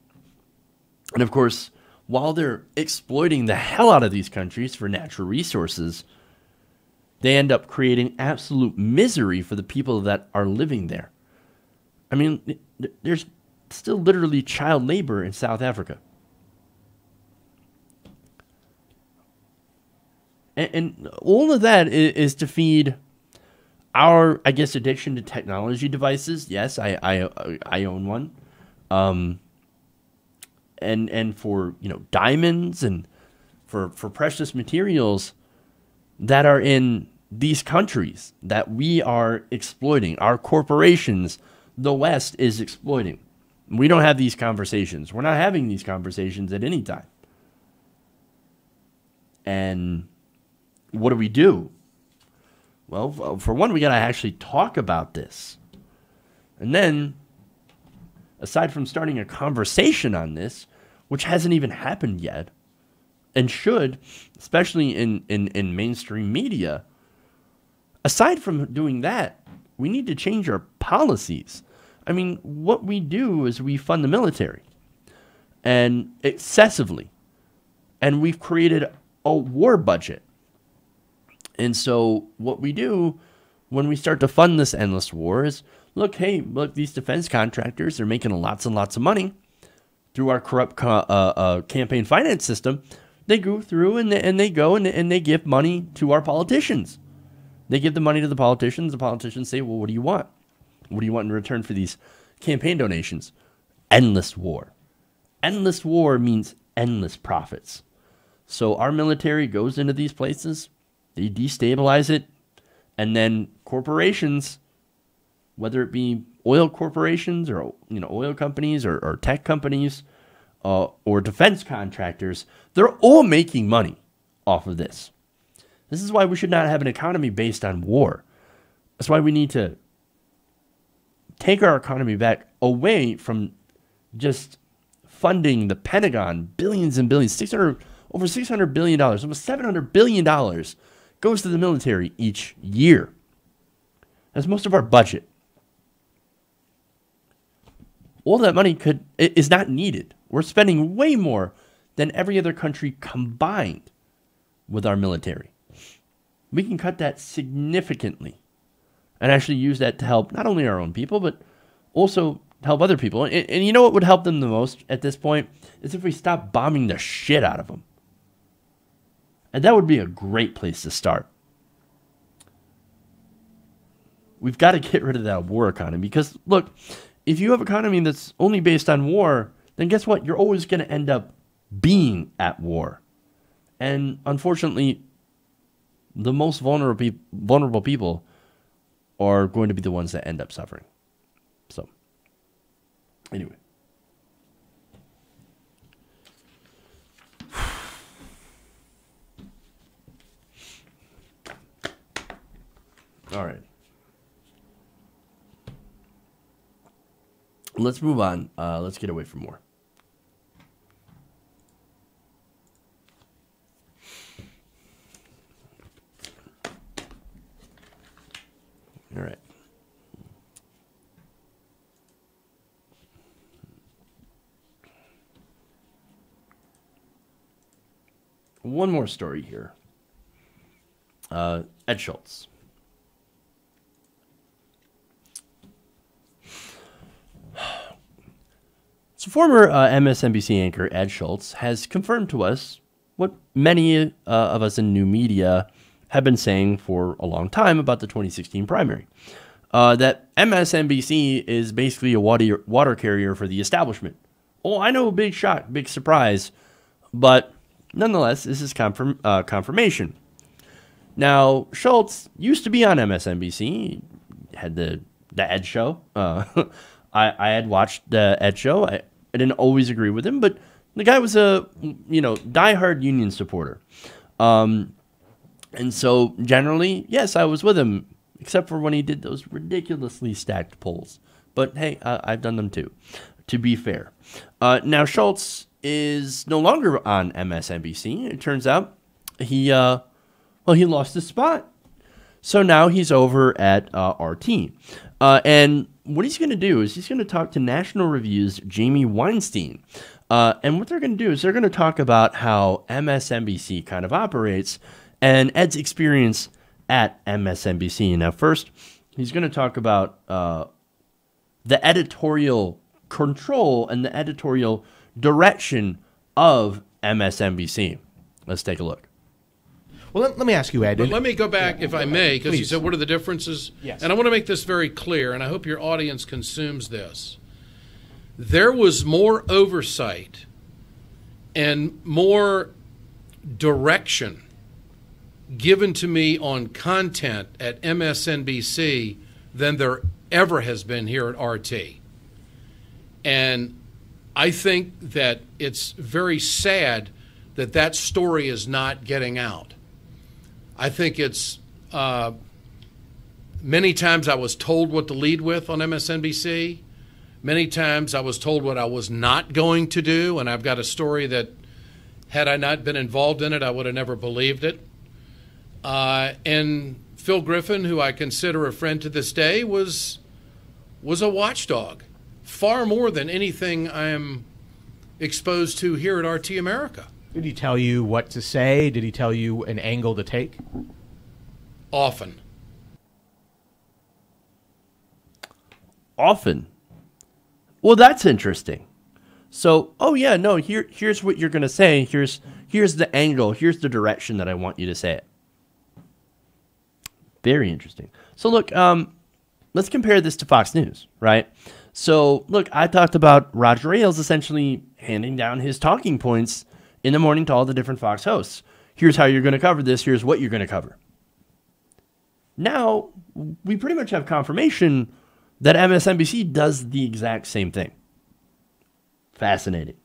And of course, while they're exploiting the hell out of these countries for natural resources, they end up creating absolute misery for the people that are living there. I mean, there's still literally child labor in South Africa. And all of that is to feed our, I guess, addiction to technology devices. Yes, I own one. And for, diamonds and for precious materials that are in these countries that we are exploiting. Our corporations, the West, is exploiting. We don't have these conversations. We're not having these conversations at any time. And what do? Well, for one, we got to actually talk about this. And then, aside from starting a conversation on this, which hasn't even happened yet, and should, especially in mainstream media, aside from doing that, we need to change our policies. I mean, what we do is we fund the military, and excessively, and we've created a war budget. And so what we do when we start to fund this endless war is, look, these defense contractors, they're making lots and lots of money through our corrupt campaign finance system. They go through and they go and they give money to our politicians. They give the money to the politicians. The politicians say, well, what do you want? What do you want in return for these campaign donations? Endless war. Endless war means endless profits. So our military goes into these places, they destabilize it, and then corporations, whether it be oil corporations or oil companies or tech companies or defense contractors, they're all making money off of this. This is why we should not have an economy based on war. That's why we need to take our economy back away from just funding the Pentagon billions and billions, over $600 billion, almost $700 billion goes to the military each year. That's most of our budget. All that money is not needed. We're spending way more than every other country combined with our military. We can cut that significantly and actually use that to help not only our own people, but also help other people. And you know what would help them the most at this point is if we stop bombing the shit out of them. And that would be a great place to start. We've got to get rid of that war economy because, look, if you have an economy that's only based on war, then guess what? You're always going to end up being at war. And unfortunately, the most vulnerable people are going to be the ones that end up suffering. So, anyway. All right. Let's move on. Let's get away from war. All right. One more story here. Ed Schultz. So former MSNBC anchor Ed Schultz has confirmed to us what many of us in new media have been saying for a long time about the 2016 primary. That MSNBC is basically a water carrier for the establishment. Oh, I know, big shock, big surprise. But nonetheless, this is confirmation. Now, Schultz used to be on MSNBC, had the Ed Show. I had watched the Ed Show. I didn't always agree with him, but the guy was a diehard union supporter. And so generally, yes, I was with him, except for when he did those ridiculously stacked polls. But hey, I've done them too, to be fair. Now, Schultz is no longer on MSNBC. It turns out he lost his spot. So now he's over at RT. And what he's going to do is he's going to talk to National Review's Jamie Weinstein. And what they're going to do is they're going to talk about how MSNBC kind of operates and Ed's experience at MSNBC. Now, first, he's going to talk about the editorial control and the editorial direction of MSNBC. Let's take a look. Well, let me ask you, Ed. But let me go back, if I may, because you said, what are the differences? Yes. And I want to make this very clear, and I hope your audience consumes this. There was more oversight and more direction given to me on content at MSNBC than there ever has been here at RT. And I think that it's very sad that that story is not getting out. I think it's Many times I was told what to lead with on MSNBC. Many times I was told what I was not going to do, and I've got a story that, had I not been involved in it, I would have never believed it. And Phil Griffin, who I consider a friend to this day, was a watchdog, far more than anything I am exposed to here at RT America. Did he tell you what to say? Did he tell you an angle to take? Often. Often. Well, that's interesting. So, oh yeah, no, here's what you're going to say. Here's the angle. Here's the direction that I want you to say it. Very interesting. So look, let's compare this to Fox News, right? So look, I talked about Roger Ailes essentially handing down his talking points in the morning to all the different Fox hosts. Here's how you're going to cover this. Here's what you're going to cover. Now, we pretty much have confirmation that MSNBC does the exact same thing. Fascinating.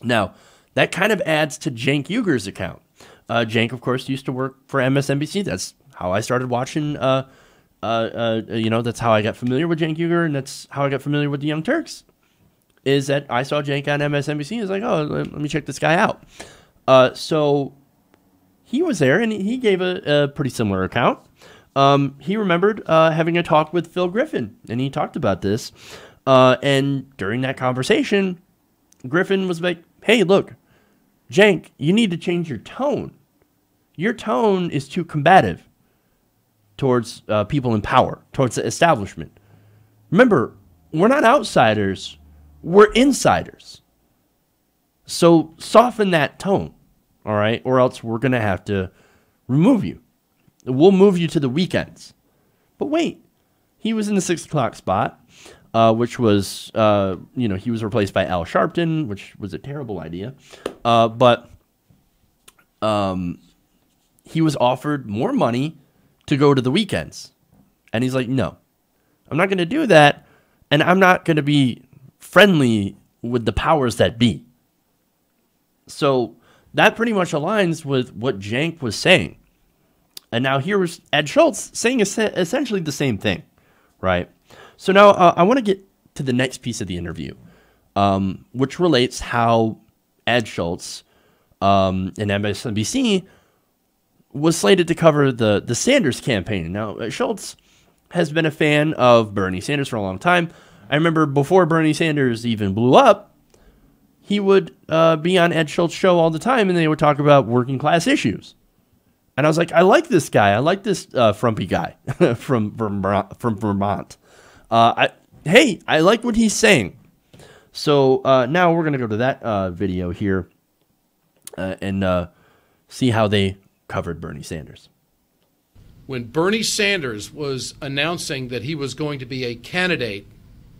Now, that kind of adds to Cenk Uygur's account. Cenk, of course, used to work for MSNBC. That's how I started watching, that's how I got familiar with Cenk Uygur, and that's how I got familiar with the Young Turks, is that I saw Cenk on MSNBC. I was like, oh, let me check this guy out. So he was there, and he gave a pretty similar account. He remembered having a talk with Phil Griffin, and he talked about this. And during that conversation, Griffin was like, hey, look, Cenk, you need to change your tone. Your tone is too combative towards people in power, towards the establishment. Remember, we're not outsiders, we're insiders. So soften that tone, all right? Or else we're going to have to remove you. We'll move you to the weekends. But wait, he was in the 6 o'clock spot, which was, he was replaced by Al Sharpton, which was a terrible idea. But he was offered more money to go to the weekends. And he's like, no, I'm not going to do that. And I'm not going to be friendly with the powers that be. So that pretty much aligns with what Cenk was saying. And now here was Ed Schultz saying essentially the same thing, right? So now I want to get to the next piece of the interview, which relates how Ed Schultz and MSNBC was slated to cover the Sanders campaign. Now, Schultz has been a fan of Bernie Sanders for a long time. I remember before Bernie Sanders even blew up, he would be on Ed Schultz's show all the time, and they would talk about working class issues. And I was like, I like this guy. I like this frumpy guy from Vermont. I like what he's saying. So now we're going to go to that video here and see how they covered Bernie Sanders. When Bernie Sanders was announcing that he was going to be a candidate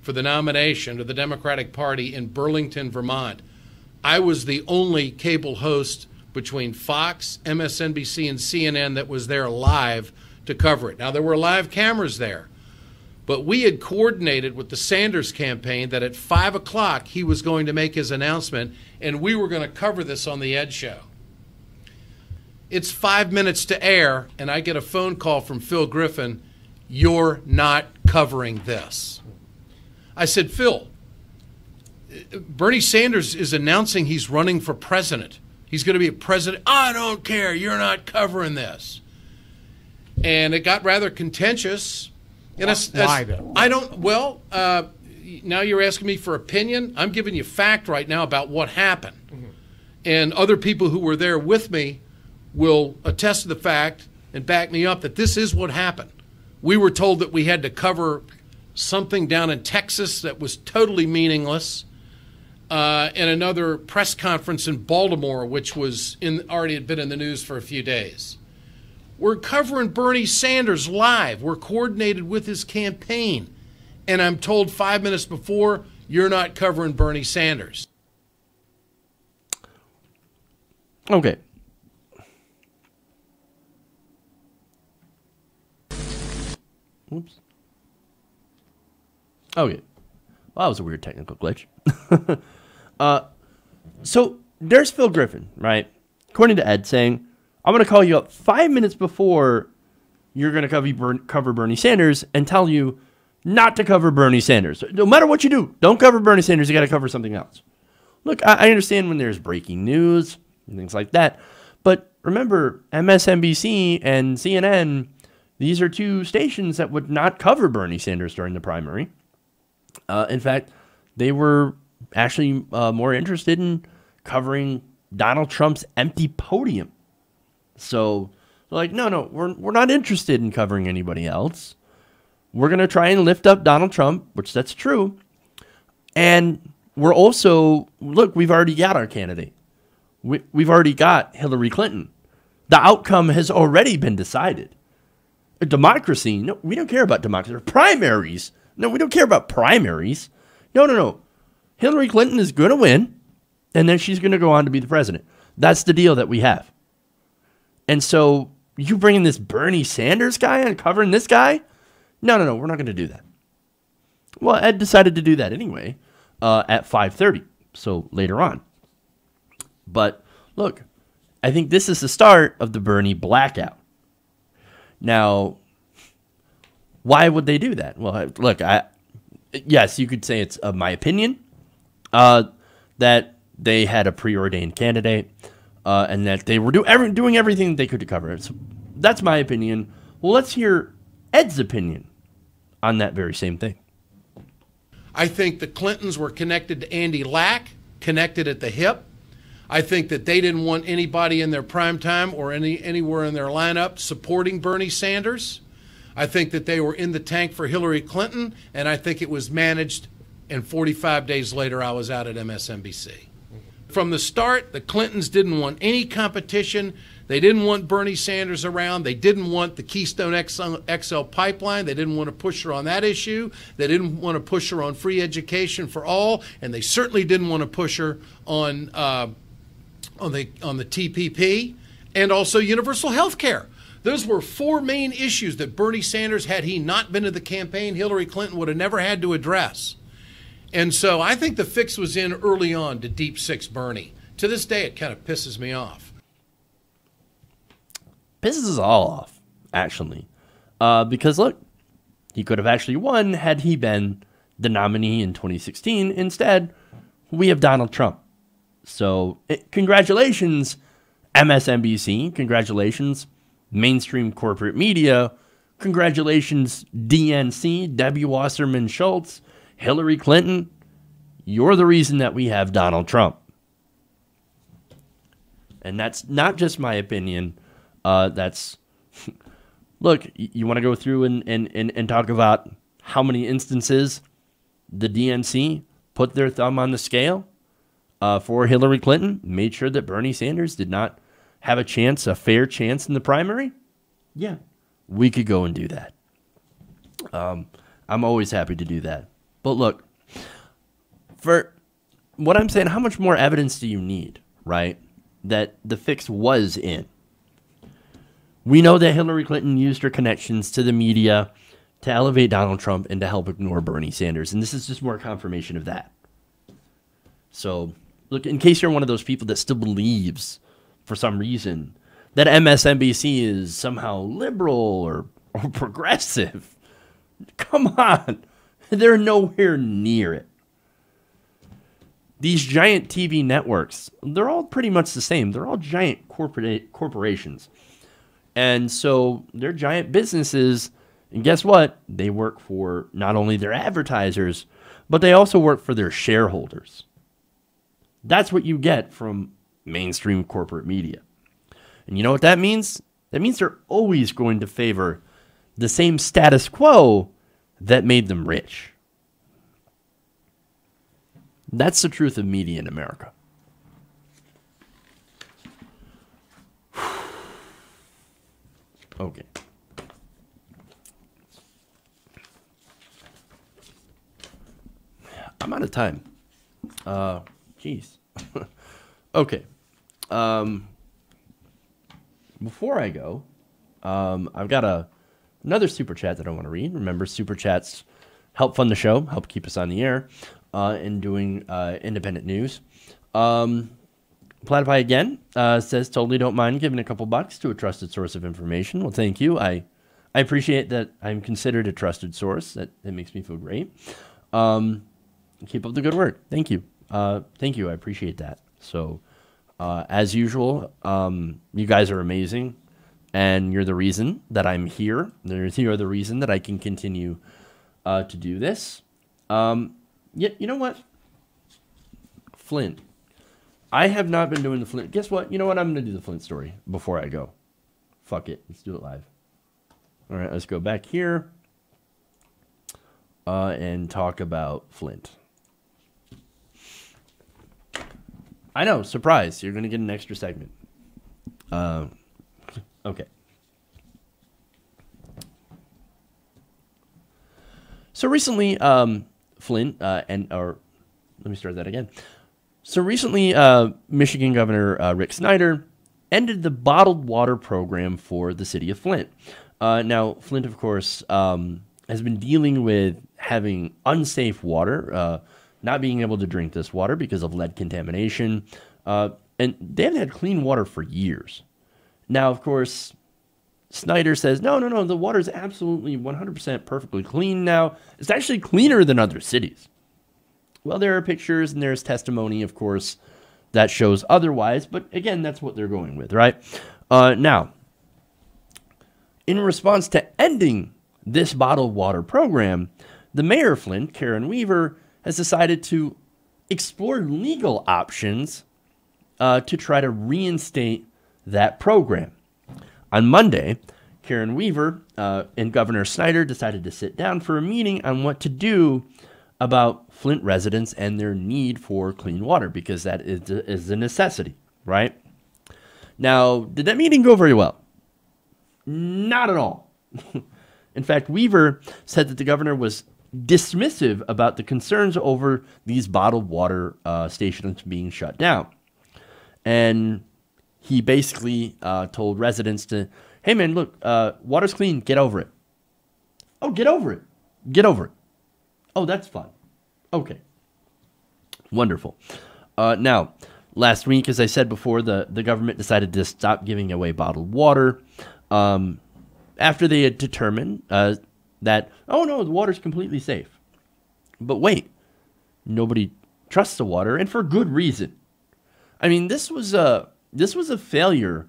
for the nomination of the Democratic Party in Burlington, Vermont, I was the only cable host between Fox, MSNBC, and CNN that was there live to cover it. Now, there were live cameras there, but we had coordinated with the Sanders campaign that at 5 o'clock he was going to make his announcement, and we were going to cover this on the Ed Show. It's 5 minutes to air, and I get a phone call from Phil Griffin, "You're not covering this." I said, Phil, Bernie Sanders is announcing he's running for president. He's going to be a president. I don't care. You're not covering this. And it got rather contentious. And Why though? I don't, well, now you're asking me for opinion. I'm giving you fact right now about what happened. Mm-hmm. And other people who were there with me will attest to the fact and back me up that this is what happened. We were told that we had to cover something down in Texas that was totally meaningless. And another press conference in Baltimore, which was already had been in the news for a few days. We're covering Bernie Sanders live. We're coordinated with his campaign. And I'm told 5 minutes before, you're not covering Bernie Sanders. Okay. Oops. Okay. Well, that was a weird technical glitch. So there's Phil Griffin, right? According to Ed, saying, I'm going to call you up 5 minutes before you're going to cover Bernie Sanders and tell you not to cover Bernie Sanders. No matter what you do, don't cover Bernie Sanders. You got to cover something else. Look, I understand when there's breaking news and things like that. But remember, MSNBC and CNN, these are two stations that would not cover Bernie Sanders during the primary. In fact, they were actually more interested in covering Donald Trump's empty podium. So, like, no, we're not interested in covering anybody else. We're going to try and lift up Donald Trump, which that's true. And we're also, look, we've already got our candidate. We've already got Hillary Clinton. The outcome has already been decided. A democracy, no, we don't care about democracy. Primaries, no, we don't care about primaries. No. Hillary Clinton is going to win, and then she's going to go on to be the president. That's the deal that we have. And so you bringing this Bernie Sanders guy and covering this guy? No, we're not going to do that. Well, Ed decided to do that anyway at 5:30, so later on. But look, I think this is the start of the Bernie blackout. Now, why would they do that? Well, look, yes, you could say it's my opinion that they had a preordained candidate and that they were doing everything they could to cover it. So that's my opinion. Well, let's hear Ed's opinion on that very same thing. I think the Clintons were connected to Andy Lack, connected at the hip. I think that they didn't want anybody in their prime time or anywhere in their lineup supporting Bernie Sanders. I think that they were in the tank for Hillary Clinton, and I think it was managed, and 45 days later I was out at MSNBC. From the start, the Clintons didn't want any competition. They didn't want Bernie Sanders around. They didn't want the Keystone XL pipeline. They didn't want to push her on that issue. They didn't want to push her on free education for all, and they certainly didn't want to push her on the TPP and also universal health care. Those were four main issues that Bernie Sanders, had he not been in the campaign, Hillary Clinton would have never had to address. And so I think the fix was in early on to Deep Six Bernie. To this day, it kind of pisses me off. Pisses us all off, actually. Because, look, he could have actually won had he been the nominee in 2016. Instead, we have Donald Trump. So, congratulations, MSNBC. Congratulations, mainstream corporate media. Congratulations, DNC, Debbie Wasserman Schultz, Hillary Clinton. You're the reason that we have Donald Trump. And that's not just my opinion. That's, look, you want to go through and talk about how many instances the DNC put their thumb on the scale for Hillary Clinton, made sure that Bernie Sanders did not have a fair chance in the primary? Yeah, we could go and do that. I'm always happy to do that. But look, for what I'm saying, how much more evidence do you need, right, that the fix was in? We know that Hillary Clinton used her connections to the media to elevate Donald Trump and to help ignore Bernie Sanders. And this is just more confirmation of that. So, look, in case you're one of those people that still believes, for some reason, that MSNBC is somehow liberal or progressive, come on. They're nowhere near it. These giant TV networks, they're all pretty much the same. They're all giant corporations. And so they're giant businesses, and guess what? They work for not only their advertisers, but they also work for their shareholders. That's what you get from mainstream corporate media. And you know what that means? That means they're always going to favor the same status quo that made them rich. That's the truth of media in America. Okay. I'm out of time. Jeez. Okay. Before I go, I've got another super chat that I want to read. Remember, super chats help fund the show, help keep us on the air, and doing independent news. Platypi again says, totally don't mind giving a couple bucks to a trusted source of information. Well, thank you. I I appreciate that I'm considered a trusted source. That makes me feel great. Keep up the good work. Thank you. Thank you. I appreciate that. So, as usual, you guys are amazing, and you're the reason that I'm here. You're the reason that I can continue to do this. You know what? Flint. I have not been doing the Flint. Guess what? You know what? I'm going to do the Flint story before I go. Fuck it. Let's do it live. All right, let's go back here and talk about Flint. I know, surprise. You're going to get an extra segment. Okay. So recently, Flint, let me start that again. So recently, Michigan Governor Rick Snyder ended the bottled water program for the city of Flint. Now, Flint, of course, has been dealing with having unsafe water, not being able to drink this water because of lead contamination, and they haven't had clean water for years. Now, of course, Snyder says, no, the water is absolutely 100% perfectly clean now. It's actually cleaner than other cities. Well, there are pictures and there's testimony, of course, that shows otherwise, but again, that's what they're going with, right? Now, in response to ending this bottled water program, the mayor of Flint, Karen Weaver, has decided to explore legal options to try to reinstate that program. On Monday, Karen Weaver and Governor Snyder decided to sit down for a meeting on what to do about Flint residents and their need for clean water, because that is a necessity, right? Now, did that meeting go very well? Not at all. In fact, Weaver said that the governor was dismissive about the concerns over these bottled water stations being shut down. And he basically told residents to, hey man, look, water's clean, get over it. Oh, get over it. Get over it. Oh, that's fun. Okay. Wonderful. Now, last week, as I said before, the government decided to stop giving away bottled water after they had determined that, oh no, the water's completely safe. But wait, nobody trusts the water, and for good reason. I mean, this was a failure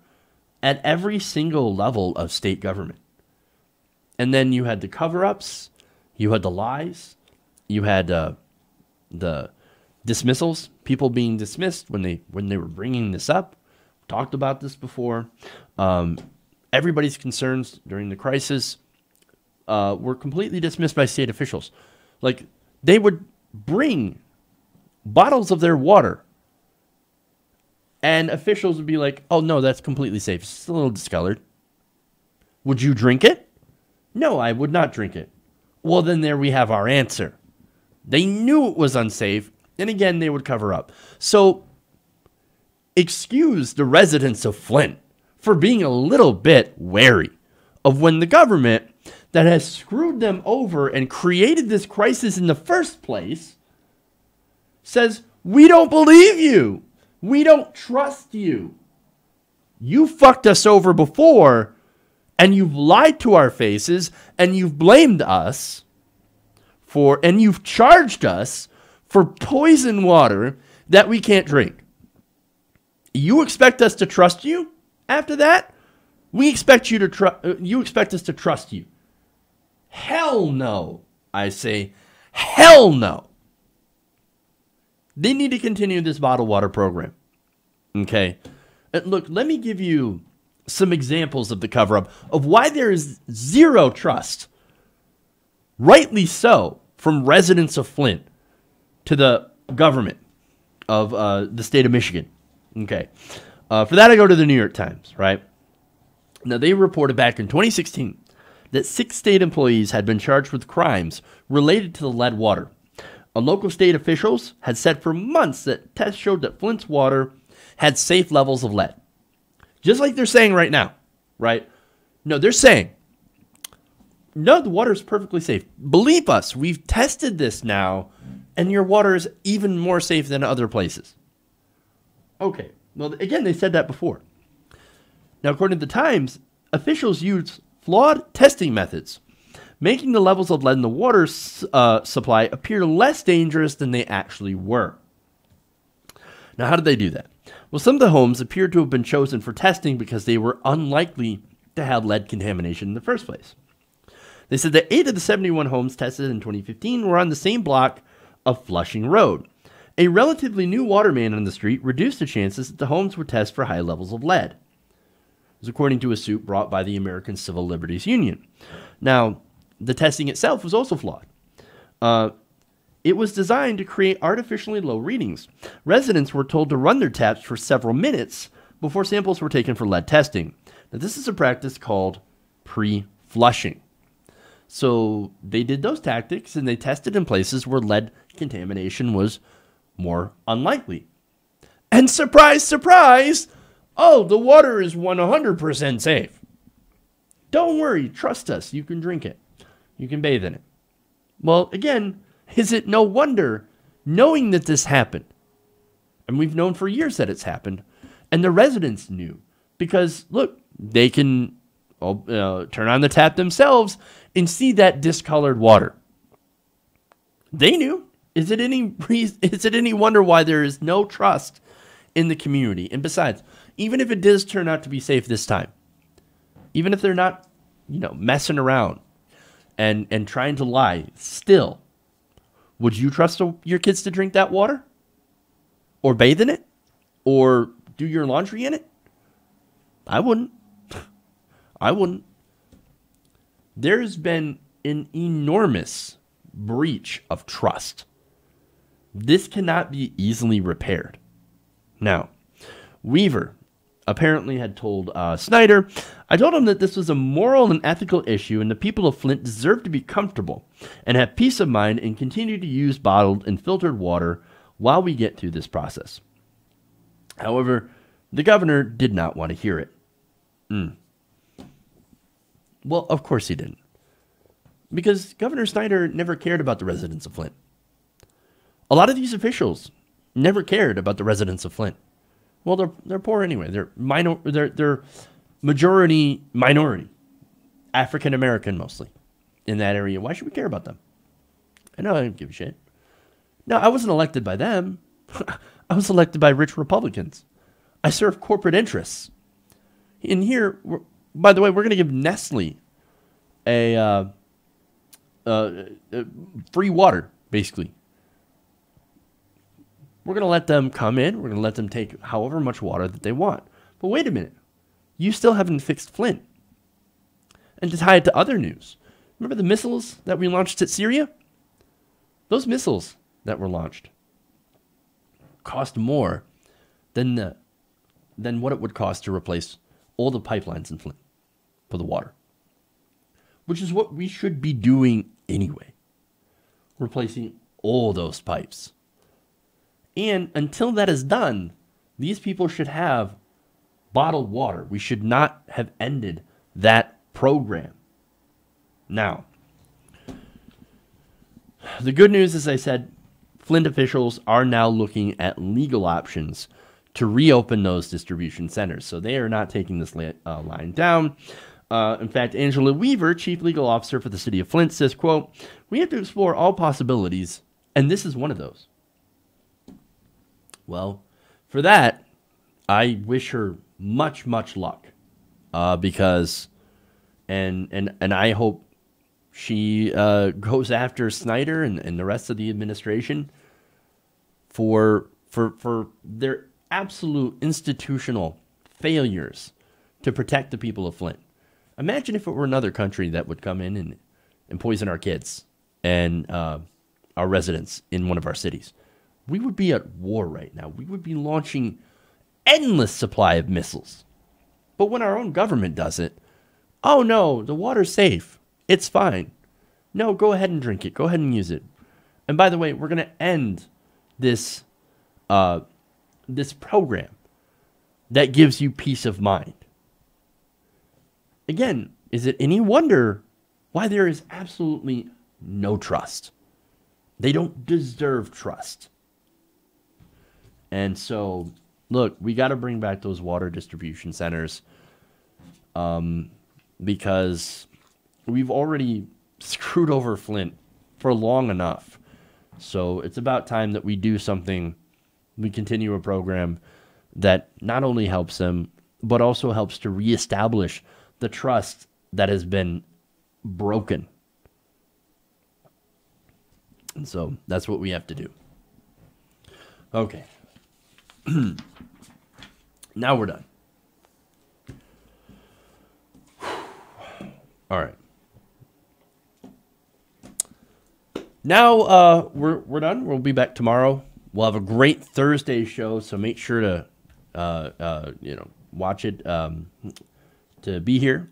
at every single level of state government. And then you had the cover-ups, you had the lies, you had the dismissals, people being dismissed when they were bringing this up. Talked about this before. Everybody's concerns during the crisis were completely dismissed by state officials. Like, they would bring bottles of their water, and officials would be like, oh, no, that's completely safe. It's a little discolored. Would you drink it? No, I would not drink it. Well, then there we have our answer. They knew it was unsafe, and again, they would cover up. So, excuse the residents of Flint for being a little bit wary of when the government that has screwed them over and created this crisis in the first place says, we don't believe you. We don't trust you. You fucked us over before, and you've lied to our faces, and you've blamed us for, and you've charged us for poison water that we can't drink. You expect us to trust you? After that, we expect you to you expect us to trust you. Hell no. I say, hell no. They need to continue this bottled water program. Okay? Look, let me give you some examples of the cover-up of why there is zero trust, rightly so, from residents of Flint to the government of the state of Michigan. Okay. For that, I go to the New York Times, right? Now, they reported back in 2016 that 6 state employees had been charged with crimes related to the lead water. Local state officials had said for months that tests showed that Flint's water had safe levels of lead. Just like they're saying right now, right? No, they're saying, no, the water is perfectly safe. Believe us, we've tested this now, and your water is even more safe than other places. Okay, well, again, they said that before. Now, according to the Times, officials used flawed testing methods, making the levels of lead in the water supply appear less dangerous than they actually were. Now, how did they do that? Well, some of the homes appeared to have been chosen for testing because they were unlikely to have lead contamination in the first place. They said that 8 of the 71 homes tested in 2015 were on the same block of Flushing Road. A relatively new water main on the street reduced the chances that the homes would test for high levels of lead. This is according to a suit brought by the American Civil Liberties Union. Now, the testing itself was also flawed. It was designed to create artificially low readings. Residents were told to run their taps for several minutes before samples were taken for lead testing. Now, this is a practice called pre-flushing. So they did those tactics and they tested in places where lead contamination was more unlikely. And surprise, surprise, oh, the water is 100% safe. Don't worry, trust us, you can drink it. You can bathe in it. Well, again, is it no wonder, knowing that this happened, and we've known for years that it's happened, and the residents knew, because, look, they can turn on the tap themselves and see that discolored water. They knew. Is it any wonder why there is no trust in the community? And besides, even if it does turn out to be safe this time, even if they're not, messing around and trying to lie, still, would you trust your kids to drink that water? Or bathe in it? Or do your laundry in it? I wouldn't. I wouldn't. There's been an enormous breach of trust. This cannot be easily repaired. Now, Weaver apparently had told Snyder, I told him that this was a moral and ethical issue and the people of Flint deserve to be comfortable and have peace of mind and continue to use bottled and filtered water while we get through this process. However, the governor did not want to hear it. Well, of course he didn't. Because Governor Snyder never cared about the residents of Flint. A lot of these officials never cared about the residents of Flint. Well, they're poor anyway. They're majority minority, African American mostly, in that area. Why should we care about them? I know I don't give a shit. No, I wasn't elected by them. I was elected by rich Republicans. I serve corporate interests. In here, by the way, we're going to give Nestle a free water, basically. We're going to let them come in. We're going to let them take however much water that they want. But wait a minute. You still haven't fixed Flint. And to tie it to other news, remember the missiles that we launched at Syria? Those missiles that were launched cost more than what it would cost to replace all the pipelines in Flint for the water. Which is what we should be doing anyway. Replacing all those pipes. And until that is done, these people should have bottled water. We should not have ended that program. Now, the good news, as I said, Flint officials are now looking at legal options to reopen those distribution centers. So they are not taking this line down. In fact, Angela Weaver, chief legal officer for the city of Flint, says, quote, we have to explore all possibilities, and this is one of those. Well, for that, I wish her much, much luck, because, and I hope she goes after Snyder and the rest of the administration for their absolute institutional failures to protect the people of Flint. Imagine if it were another country that would come in and poison our kids and our residents in one of our cities. We would be at war right now. We would be launching endless supply of missiles. But when our own government does it, oh no, the water's safe. It's fine. No, go ahead and drink it. Go ahead and use it. And by the way, we're going to end this program that gives you peace of mind. Again, is it any wonder why there is absolutely no trust? They don't deserve trust. And so, look, we got to bring back those water distribution centers. because we've already screwed over Flint for long enough. So it's about time that we do something. We continue a program that not only helps them, but also helps to reestablish the trust that has been broken. And so that's what we have to do. Okay. Now we're done. All right. Now we're done. We'll be back tomorrow. We'll have a great Thursday show, so make sure to watch it to be here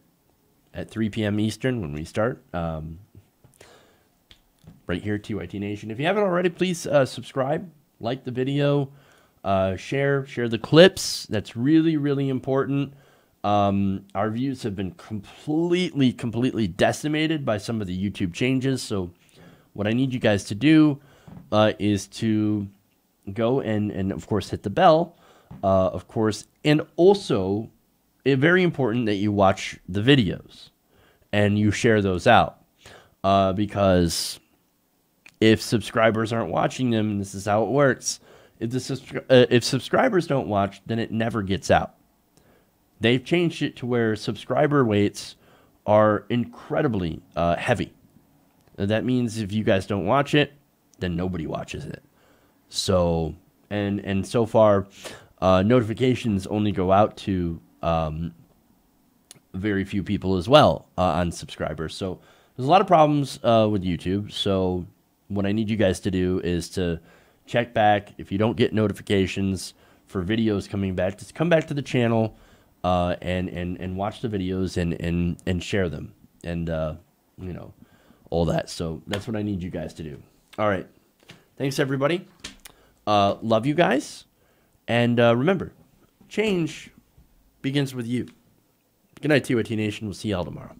at 3 p.m. Eastern when we start. Right here, TYT Nation. If you haven't already, please subscribe, like the video, share the clips. That's really, really important. Our views have been completely decimated by some of the YouTube changes. So what I need you guys to do is to go and of course, hit the bell, of course. And also, it's very important that you watch the videos and you share those out. Because if subscribers aren't watching them, and this is how it works, if subscribers don't watch, then it never gets out. They've changed it to where subscriber weights are incredibly heavy. That means if you guys don't watch it, then nobody watches it. So, and so far, notifications only go out to very few people as well on subscribers. So there's a lot of problems with YouTube. So what I need you guys to do is to check back. If you don't get notifications for videos coming back, just come back to the channel and watch the videos and share them and all that. So that's what I need you guys to do. All right. Thanks, everybody. Love you guys. And remember, change begins with you. Good night, TYT Nation. We'll see y'all tomorrow.